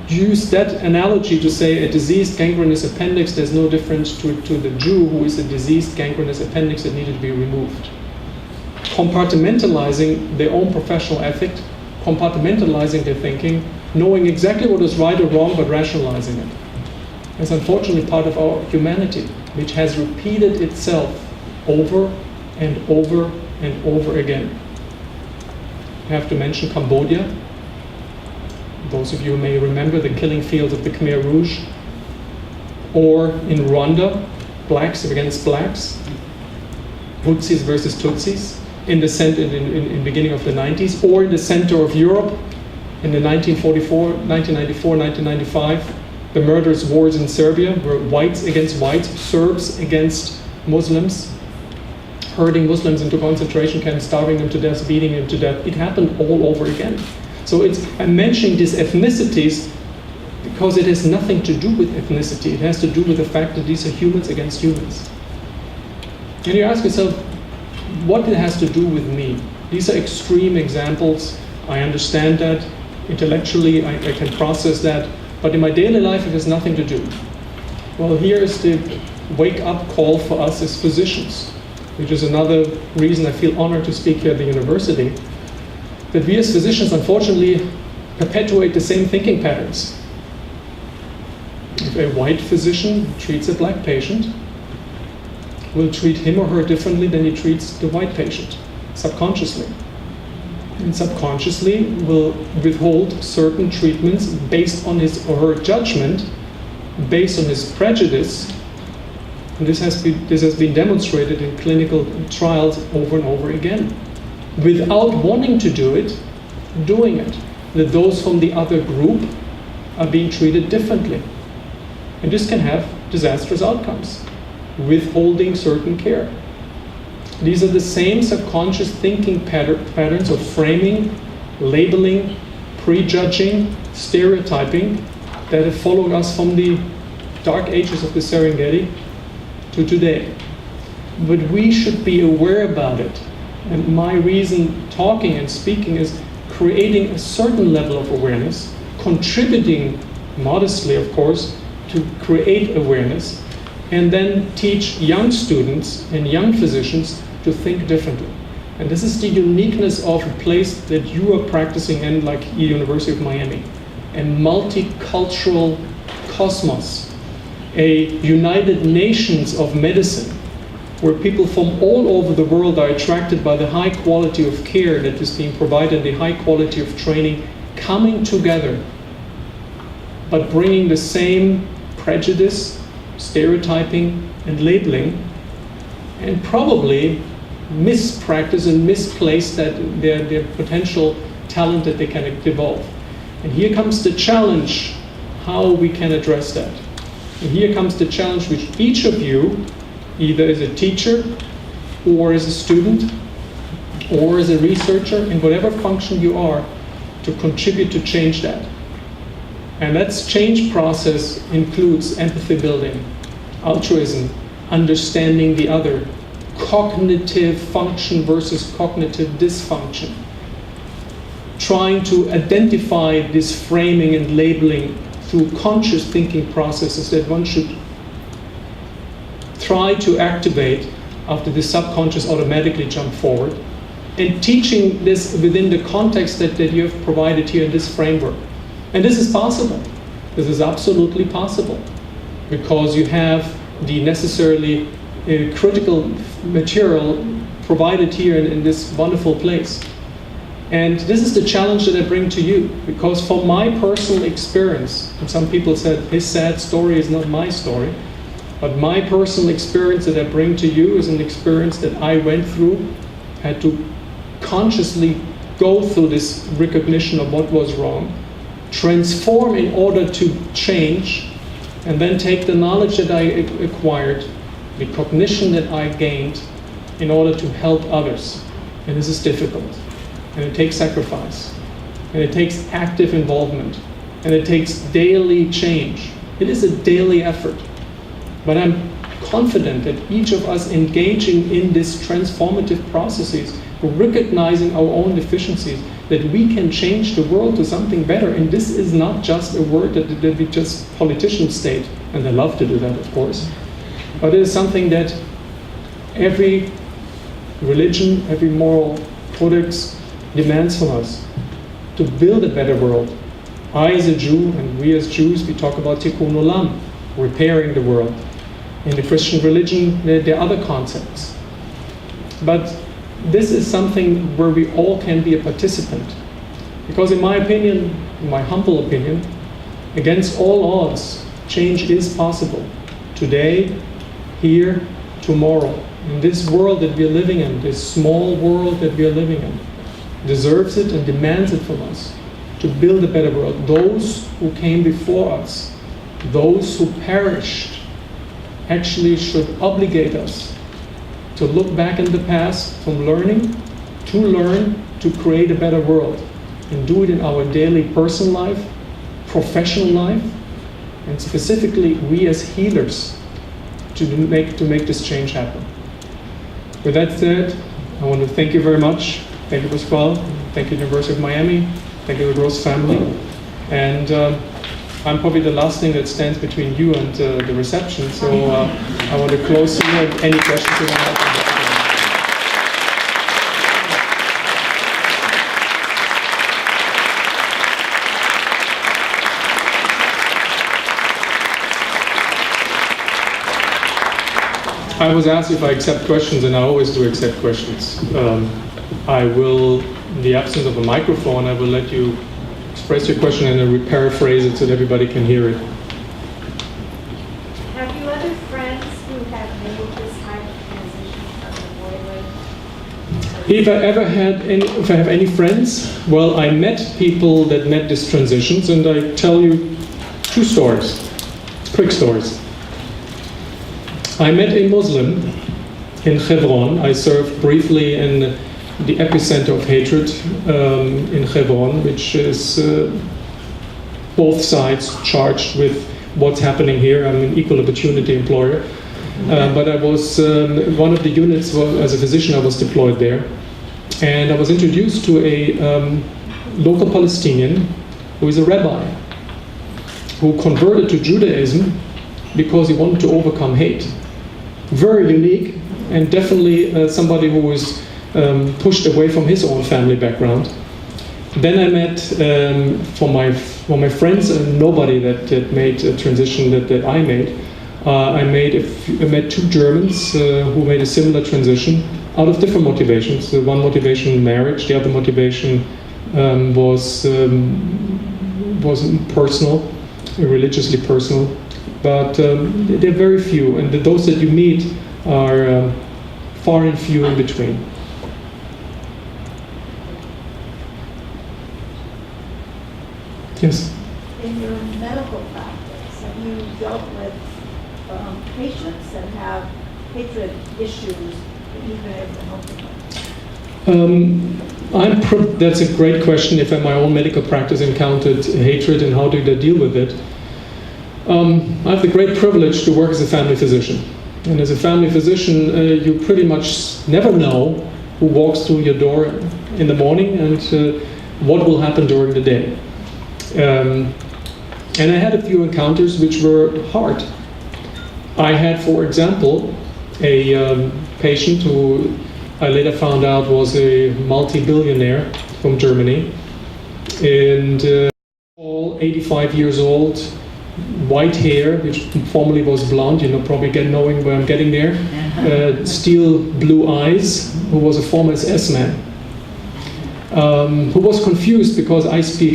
use that analogy to say a diseased gangrenous appendix, there's no difference to the Jew who is a diseased gangrenous appendix that needed to be removed. Compartmentalizing their own professional ethic, compartmentalizing their thinking, knowing exactly what is right or wrong, but rationalizing it. It's unfortunately part of our humanity, which has repeated itself over and over and over again. I have to mention Cambodia. Those of you may remember the killing fields of the Khmer Rouge. Or in Rwanda, blacks against blacks, Tutsis versus Tutsis, in the beginning of the 90s, or in the center of Europe in the 1994, 1995, the murderous wars in Serbia were whites against whites, Serbs against Muslims, herding Muslims into concentration camps, starving them to death, beating them to death. It happened all over again. So I'm mentioning these ethnicities because it has nothing to do with ethnicity. It has to do with the fact that these are humans against humans. And you ask yourself, what it has to do with me? These are extreme examples. I understand that. Intellectually, I can process that. But in my daily life, it has nothing to do. Well, here is the wake-up call for us as physicians, which is another reason I feel honored to speak here at the university, that we as physicians, unfortunately, perpetuate the same thinking patterns. If a white physician treats a black patient, will treat him or her differently than he treats the white patient, subconsciously. and subconsciously will withhold certain treatments based on his or her judgment, based on his prejudice. And this has been demonstrated in clinical trials over and over again. Without wanting to do it, doing it. That those from the other group are being treated differently. And this can have disastrous outcomes, withholding certain care. These are the same subconscious thinking patterns of framing, labeling, prejudging, stereotyping that have followed us from the dark ages of the Serengeti to today. But we should be aware about it. And my reason talking and speaking is creating a certain level of awareness, contributing modestly, of course, to create awareness, and then teach young students and young physicians to think differently. And this is the uniqueness of a place that you are practicing in, like the University of Miami, a multicultural cosmos, a United Nations of medicine, where people from all over the world are attracted by the high quality of care that is being provided, the high quality of training, coming together, but bringing the same prejudice, stereotyping, and labeling, and probably mispractice and misplace that their potential talent that they can evolve. And here comes the challenge, how we can address that. And here comes the challenge which each of you, either as a teacher or as a student or as a researcher, in whatever function you are, to contribute to change that. And that change process includes empathy building, altruism, understanding the other, cognitive function versus cognitive dysfunction, trying to identify this framing and labeling through conscious thinking processes that one should try to activate after the subconscious automatically jump forward, and teaching this within the context that you have provided here in this framework. And this is possible. This is absolutely possible because you have the necessarily critical material provided here in this wonderful place. And this is the challenge that I bring to you, because from my personal experience, and some people said his sad story is not my story, but my personal experience that I bring to you is an experience that I went through, had to consciously go through this recognition of what was wrong, transform in order to change, and then take the knowledge that I acquired, the cognition that I gained, in order to help others. And this is difficult. And it takes sacrifice. And it takes active involvement. And it takes daily change. It is a daily effort. But I'm confident that each of us engaging in this transformative processes, recognizing our own deficiencies, that we can change the world to something better. And this is not just a word that we just politicians state, and they love to do that, of course. But it is something that every religion, every moral codex demands from us to build a better world. I, as a Jew, and we as Jews, we talk about tikkun olam, repairing the world. In the Christian religion, there are other concepts. But this is something where we all can be a participant. Because in my opinion, in my humble opinion, against all odds, change is possible. Today, here, tomorrow. In this world that we are living in, this small world that we are living in, deserves it and demands it from us to build a better world. Those who came before us, those who perished, actually should obligate us to look back in the past from learning, to learn, to create a better world, and do it in our daily personal life, professional life, and specifically we as healers to make this change happen. With that said, I want to thank you very much. Thank you, Pasquale. Thank you, University of Miami. Thank you, the Rose family. And I'm probably the last thing that stands between you and the reception, so I want to close here. Any questions you want to have? I was asked if I accept questions, and I always do accept questions. I will in the absence of a microphone, I will let you express your question and I will paraphrase it so that everybody can hear it. Have you other friends who have made this kind of transition from the boyhood? If I have any friends, well, I met people that met these transitions, and I tell you 2 stories, quick stories. I met a Muslim in Hebron. I served briefly in the epicenter of hatred in Hebron, which is both sides charged with what's happening here. I'm an equal opportunity employer. But I was one of the units, as a physician, I was deployed there. And I was introduced to a local Palestinian who is a rabbi, who converted to Judaism because he wanted to overcome hate. Very unique, and definitely somebody who was pushed away from his own family background. Then I met, for my friends, nobody that made a transition that I made. I met 2 Germans who made a similar transition out of different motivations. One motivation, marriage. The other motivation was personal, religiously personal. But there are very few, and those that you meet are far and few in between. Yes? In your medical practice, have you dealt with patients that have hatred issues that you've been able to help them with? That's a great question. If in my own medical practice encountered hatred and how did I deal with it? I have the great privilege to work as a family physician. And as a family physician, you pretty much never know who walks through your door in the morning and what will happen during the day. And I had a few encounters which were hard. I had, for example, a patient who I later found out was a multi-billionaire from Germany, and all 85 years old, white hair, which formerly was blonde, probably knowing where I'm getting there, steel blue eyes, who was a former SS man, who was confused because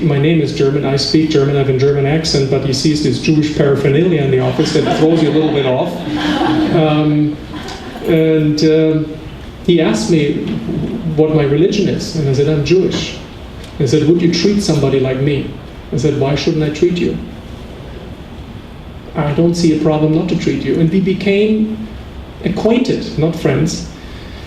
my name is German, I speak German, I have a German accent, but he sees this Jewish paraphernalia in the office that throws you a little bit off. He asked me what my religion is, and I said, I'm Jewish. He said, would you treat somebody like me? I said, why shouldn't I treat you? I don't see a problem not to treat you. And we became acquainted, not friends.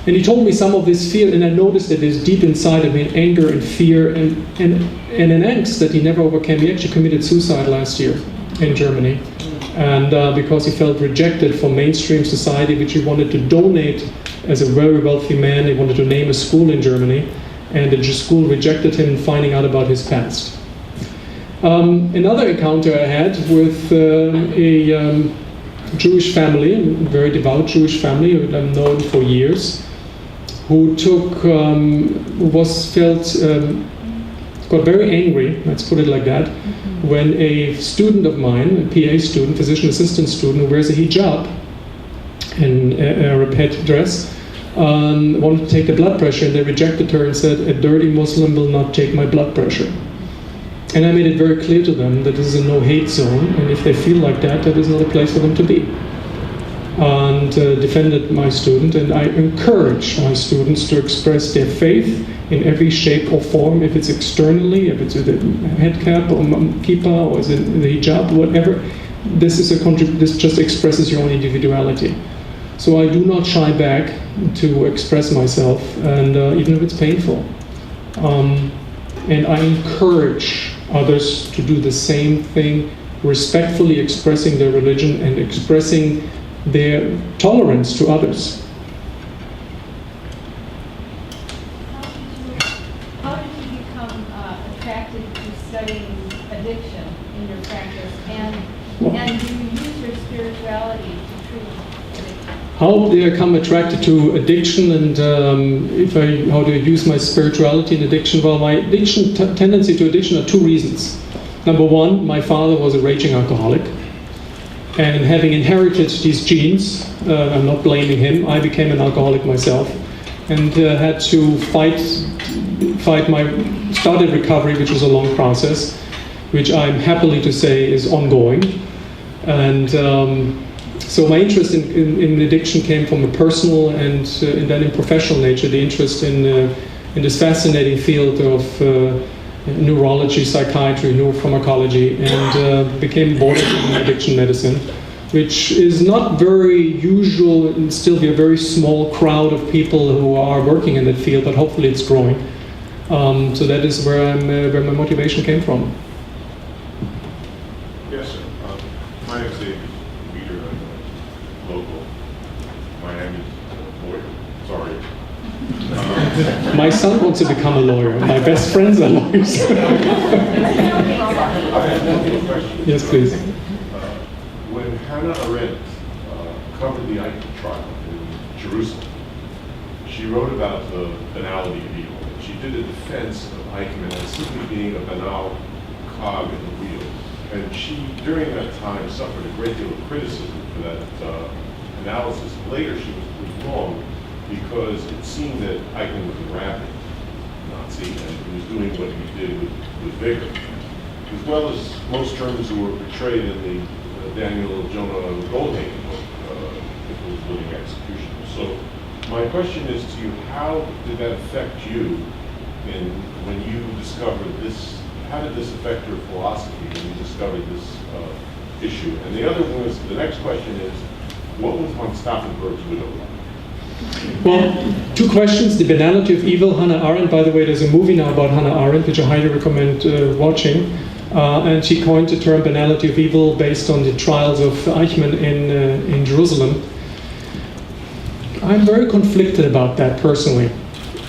And he told me some of this fear, and I noticed that there's deep inside of me anger and fear and an angst that he never overcame. He actually committed suicide last year in Germany. And because he felt rejected from mainstream society, which he wanted to donate as a very wealthy man. He wanted to name a school in Germany, and the school rejected him, finding out about his past. Another encounter I had with a Jewish family, a very devout Jewish family that I've known for years, who got very angry, let's put it like that, when a student of mine, a PA student, physician assistant student, who wears a hijab and a head dress, wanted to take the blood pressure, and they rejected her and said, a dirty Muslim will not take my blood pressure. And I made it very clear to them that this is a no-hate zone, and if they feel like that, that is not a place for them to be. And defended my student, and I encourage my students to express their faith in every shape or form, if it's externally, if it's with a head cap or kippah or is it the hijab, whatever. This just expresses your own individuality. So I do not shy back to express myself, and even if it's painful. And I encourage others to do the same thing, respectfully expressing their religion and expressing their tolerance to others. How did you become attracted to studying addiction in your practice, and do you use your spirituality to treat addiction? How did I become attracted to addiction, and how do I use my spirituality in addiction? Well, my tendency to addiction are 2 reasons. Number 1, my father was a raging alcoholic, and having inherited these genes, I'm not blaming him, I became an alcoholic myself. and had to started recovery, which was a long process, which I'm happily to say is ongoing. And so my interest in addiction came from a personal and then in professional nature, the interest in this fascinating field of neurology, psychiatry, neuropharmacology, and became board in addiction medicine, which is not very usual, and still be a very small crowd of people who are working in that field, but hopefully it's growing. So that is where my motivation came from. Yes, sir. My name is David Weeder. I'm local. Miami lawyer. Sorry. My son wants to become a lawyer. My best friends are lawyers. I have one question. Yes, please. When Hannah Arendt covered the Eichmann trial in Jerusalem, she wrote about the banality of evil. She did a defense of Eichmann as simply being a banal cog in the wheel. And she, during that time, suffered a great deal of criticism for that analysis. Later, she was wrong because it seemed that Eichmann was a rabid Nazi and he was doing what he did with vigor, as well as most Germans who were portrayed in the Daniel Jonah Goldhagen book, if it was living executioner. So my question is to you, how did that affect you when you discovered this? How did this affect your philosophy when you discovered this issue? And the other one is, the next question is, what was von Stauffenberg's widow like? Well, two questions. The banality of evil, Hannah Arendt. By the way, there's a movie now about Hannah Arendt, which I highly recommend watching. And she coined the term banality of evil based on the trials of Eichmann in Jerusalem. I'm very conflicted about that personally.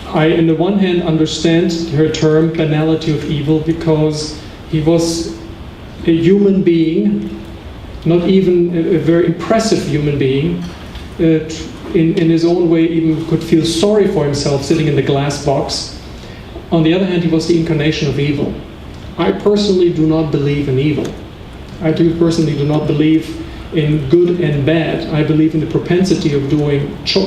I, on the one hand, understand her term banality of evil because he was a human being, not even a very impressive human being, in his own way even could feel sorry for himself sitting in the glass box. On the other hand, he was the incarnation of evil. I personally do not believe in evil. I personally do not believe in good and bad. I believe in the propensity of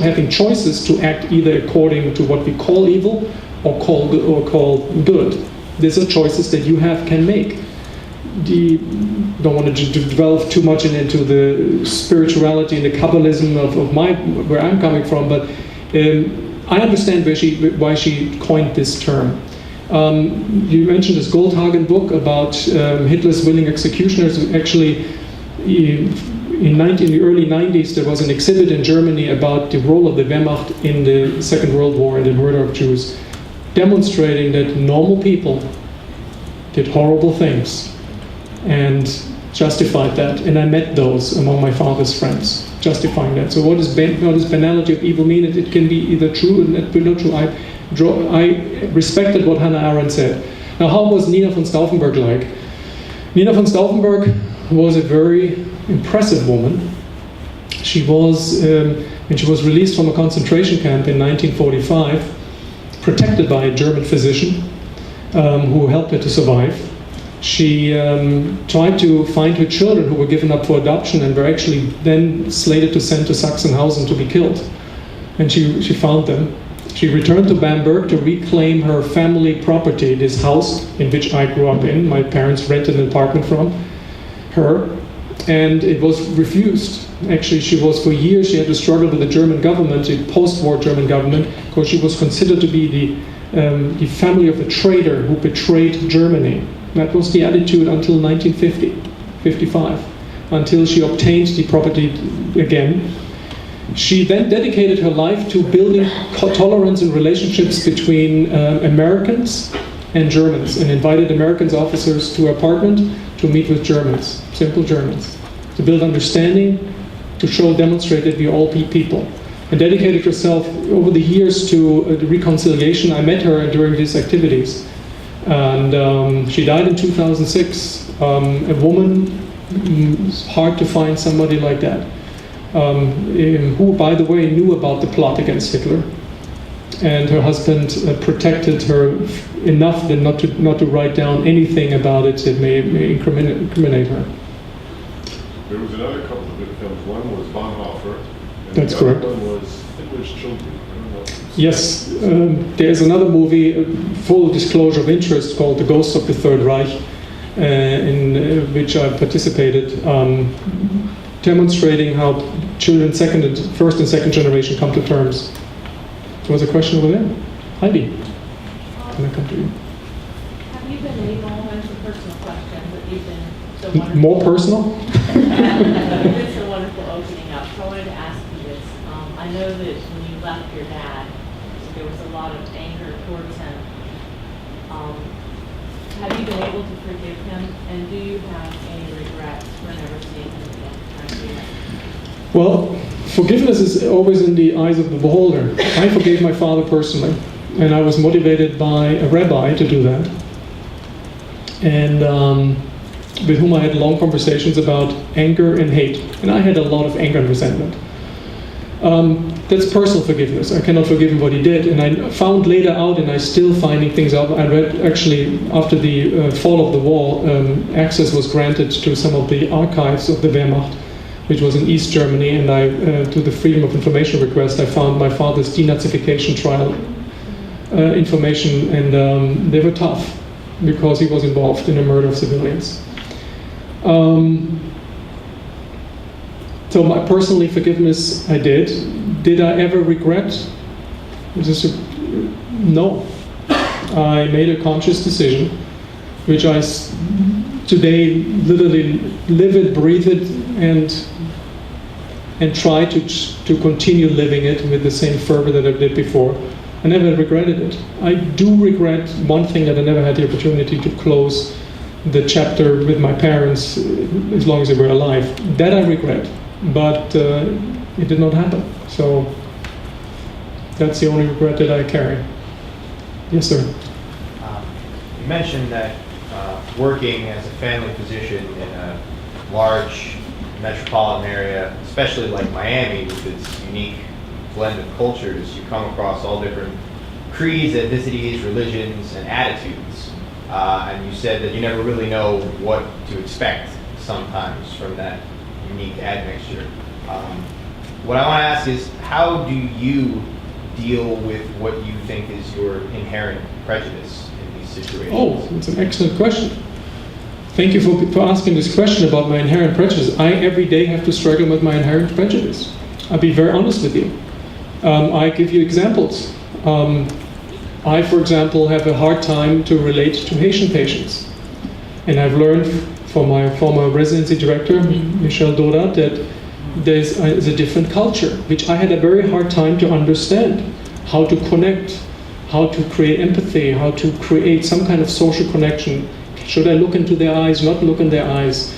having choices to act either according to what we call evil or call good. These are choices that you can make. Don't want to delve too much into the spirituality and the Kabbalism of where I'm coming from, but I understand why she coined this term. You mentioned this Goldhagen book about Hitler's willing executioners. Actually, in the early 90s, there was an exhibit in Germany about the role of the Wehrmacht in the Second World War and the murder of Jews, demonstrating that normal people did horrible things and justified that. And I met those among my father's friends, justifying that. So what does banality of evil mean? It can be either true and not true. I respected what Hannah Arendt said. Now, how was Nina von Stauffenberg like? Nina von Stauffenberg was a very impressive woman. She was, when she was released from a concentration camp in 1945, protected by a German physician who helped her to survive. She tried to find her children who were given up for adoption and were actually then slated to send to Sachsenhausen to be killed. And she found them. She returned to Bamberg to reclaim her family property, this house in which I grew up in. My parents rented an apartment from her, and it was refused. Actually, for years, she had to struggle with the German government, the post-war German government, because she was considered to be the family of a traitor who betrayed Germany. That was the attitude until 1955, until she obtained the property again. She then dedicated her life to building tolerance and relationships between Americans and Germans, and invited American officers to her apartment to meet with Germans, simple Germans, to build understanding, to demonstrate that we all people, and dedicated herself over the years to the reconciliation. I met her during these activities, and she died in 2006. A woman, it's hard to find somebody like that. Who, by the way, knew about the plot against Hitler, and her husband protected her enough then not to write down anything about it that may incriminate her. There was another couple of good films. One was Bonhoeffer, and That's the correct. other one was Hitler's Children. I don't know. Yes, there's another movie, full disclosure of interest, called The Ghosts of the Third Reich, in which I participated, demonstrating how children first and second generation come to terms. There was a question over there. Heidi, can I come to you? Have you been able, that's a personal question, but you've been so wonderful. More personal? You've been so wonderful opening up. So I wanted to ask you this. I know that when you left your dad, there was a lot of anger towards him. Have you been able to forgive him? And do you have any regrets for never seeing him again? Well, forgiveness is always in the eyes of the beholder. I forgave my father personally, and I was motivated by a rabbi to do that, and with whom I had long conversations about anger and hate. And I had a lot of anger and resentment. That's personal forgiveness. I cannot forgive him what he did. And I found later out, and I'm still finding things out, I read actually after the fall of the wall, access was granted to some of the archives of the Wehrmacht, which was in East Germany, and I, to the Freedom of Information request, I found my father's denazification trial information, and they were tough because he was involved in the murder of civilians. So my personally forgiveness I did. Did I ever regret? No. I made a conscious decision, which I today literally live it, breathe it, and try to continue living it with the same fervor that I did before. I never regretted it. I do regret one thing, that I never had the opportunity to close the chapter with my parents as long as they were alive. That I regret, but it did not happen. So that's the only regret that I carry. Yes, sir. You mentioned that working as a family physician in a large metropolitan area, especially like Miami, with its unique blend of cultures, you come across all different creeds, ethnicities, religions, and attitudes. And you said that you never really know what to expect sometimes from that unique admixture. What I want to ask is, how do you deal with what you think is your inherent prejudice in these situations? Oh, that's an excellent question. Thank you for asking this question about my inherent prejudice. I every day have to struggle with my inherent prejudice. I'll be very honest with you. I give you examples. I, for example, have a hard time to relate to Haitian patients. And I've learned from my former residency director, Michel Doda, that there's a different culture, which I had a very hard time to understand. How to connect, how to create empathy, how to create some kind of social connection. Should I look into their eyes, not look in their eyes?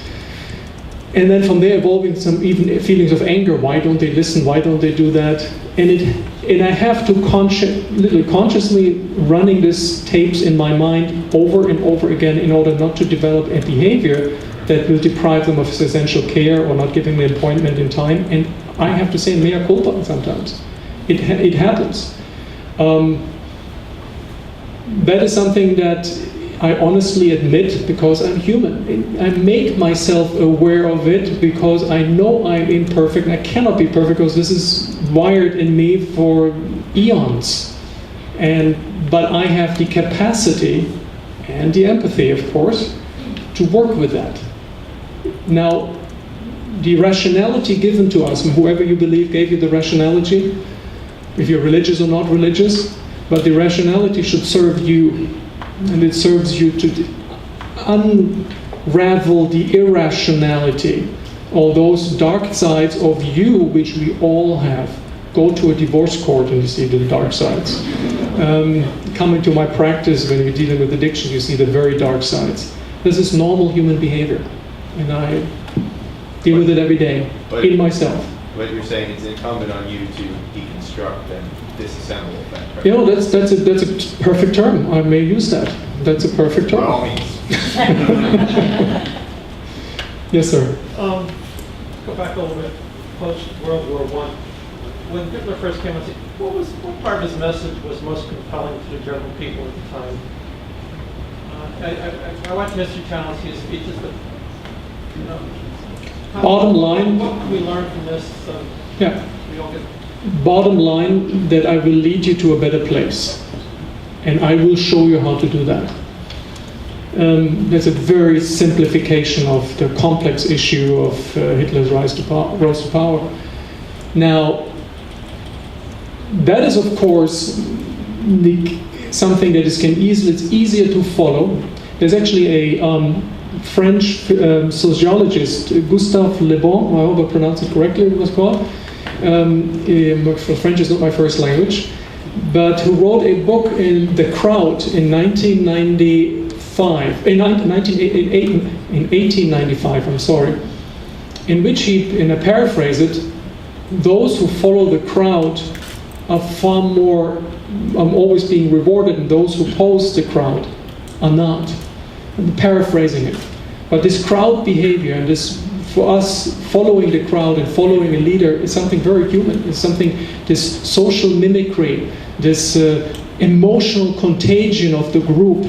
And then from there evolving some even feelings of anger. Why don't they listen? Why don't they do that? And I have to literally consciously running these tapes in my mind over and over again in order not to develop a behavior that will deprive them of essential care or not giving the appointment in time. And I have to say mea culpa sometimes. It happens. That is something that I honestly admit because I'm human. I make myself aware of it because I know I'm imperfect and I cannot be perfect because this is wired in me for eons. But I have the capacity and the empathy, of course, to work with that. Now, the rationality given to us, and whoever you believe gave you the rationality, if you're religious or not religious, but the rationality should serve you. And it serves you to unravel the irrationality, all those dark sides of you, which we all have. Go to a divorce court and you see the dark sides. Come into my practice when you're dealing with addiction, you see the very dark sides. This is normal human behavior, and I deal with it every day in myself. But you're saying it's incumbent on you to deconstruct and disassemble that. Right? You know, that's a perfect term. I may use that. That's a perfect term. By all means. Yes, sir. Go back a little bit. Post World War I, when Hitler first came on, what part of his message was most compelling to the German people at the time? I watch Mr. Channel's speeches, but Bottom line. What can we learn from this? Yeah. We all get bottom line, that I will lead you to a better place. And I will show you how to do that. There's a very simplification of the complex issue of Hitler's rise to power. Now, that is, of course, something that it's easier to follow. There's actually a French sociologist, Gustave Le Bon, I hope I pronounced it correctly, it was called. French is not my first language, but who wrote a book in The Crowd in 1895, I'm sorry, in which he, in a paraphrase it, those who follow the crowd are far more, always being rewarded, and those who oppose the crowd are not. I'm paraphrasing it. But this crowd behavior, and this, for us, following the crowd and following a leader is something very human. It's something, this social mimicry, this emotional contagion of the group,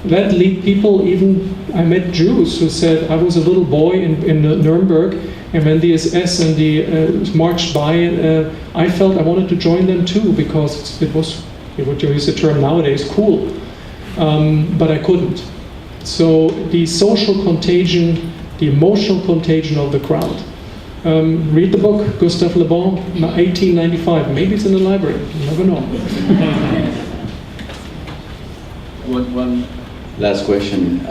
that lead people, even, I met Jews who said, I was a little boy in Nuremberg, and when the SS and the marched by, I felt I wanted to join them too, because it was, what you use the term nowadays, cool. But I couldn't. So the social contagion, the emotional contagion of the crowd. Read the book, Gustave Le Bon, 1895. Maybe it's in the library, you never know. One last question.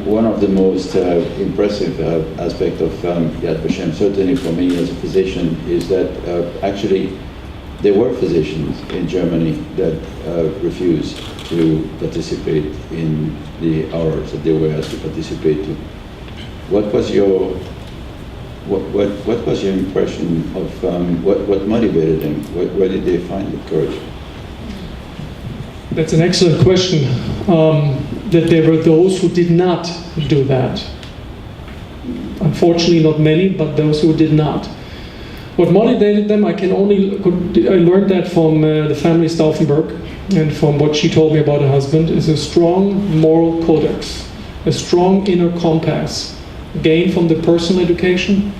One of the most impressive aspects of Yad Vashem, certainly for me as a physician, is that actually there were physicians in Germany that refused to participate in the hours that they were asked to participate to. What was your impression of what motivated them? Where did they find the courage? That's an excellent question. That there were those who did not do that. Unfortunately, not many, but those who did not. What motivated them, I learned that from the family Stauffenberg, and from what she told me about her husband, is a strong moral codex, a strong inner compass, gained from the personal education,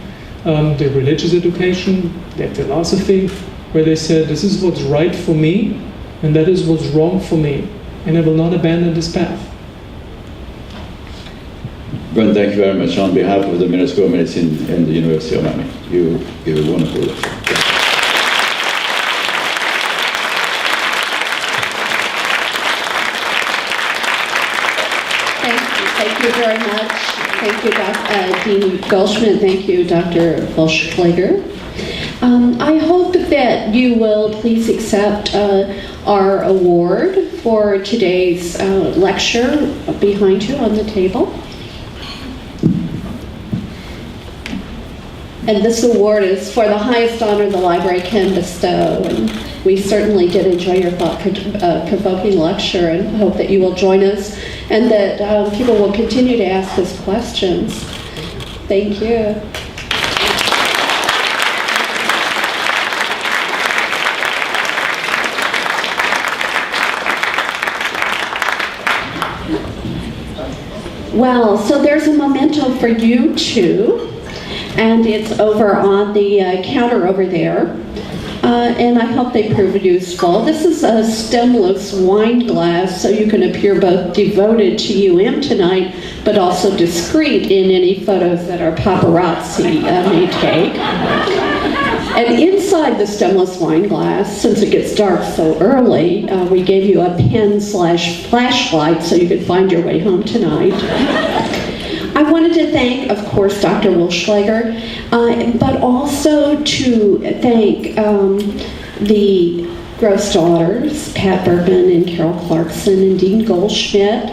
the religious education, their philosophy, where they said, this is what's right for me, and that is what's wrong for me, and I will not abandon this path. Brent, thank you very much. On behalf of the Medical School of Medicine and the University of Miami, you give a wonderful lecture. Thank you very much. Thank you, Dean Goldschmidt. Thank you, Dr. Volschlager. I hope that you will please accept our award for today's lecture behind you on the table. And this award is for the highest honor the library can bestow. And we certainly did enjoy your thought-provoking lecture, and hope that you will join us and that people will continue to ask us questions. Thank you. Well, so there's a memento for you too. And it's over on the counter over there. And I hope they prove useful. This is a stemless wine glass, so you can appear both devoted to UM tonight, but also discreet in any photos that our paparazzi may take. And inside the stemless wine glass, since it gets dark so early, we gave you a pen/flashlight so you could find your way home tonight. I wanted to thank, of course, Dr. Volschlager, but also to thank the Gross daughters, Pat Bergman and Carol Clarkson and Dean Goldschmidt,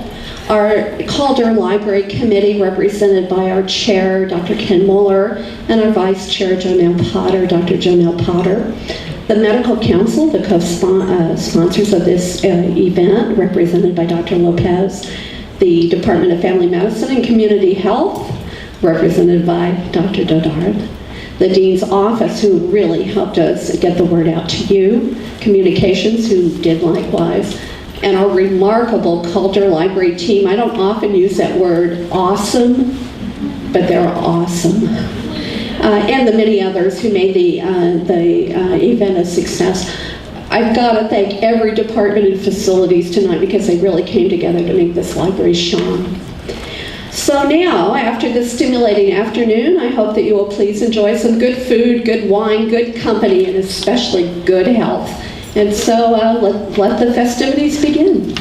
our Calder Library Committee represented by our chair, Dr. Ken Muller, and our vice chair, Jonelle Potter, Dr. Jonelle Potter. The Medical Council, the co-sponsors of this event, represented by Dr. Lopez. The Department of Family Medicine and Community Health, represented by Dr. Dodard. The Dean's Office, who really helped us get the word out to you. Communications, who did likewise. And our remarkable Calder Library team. I don't often use that word awesome, but they're awesome. and the many others who made the event a success. I've got to thank every department and facilities tonight because they really came together to make this library shine. So now, after this stimulating afternoon, I hope that you will please enjoy some good food, good wine, good company, and especially good health. And so let the festivities begin.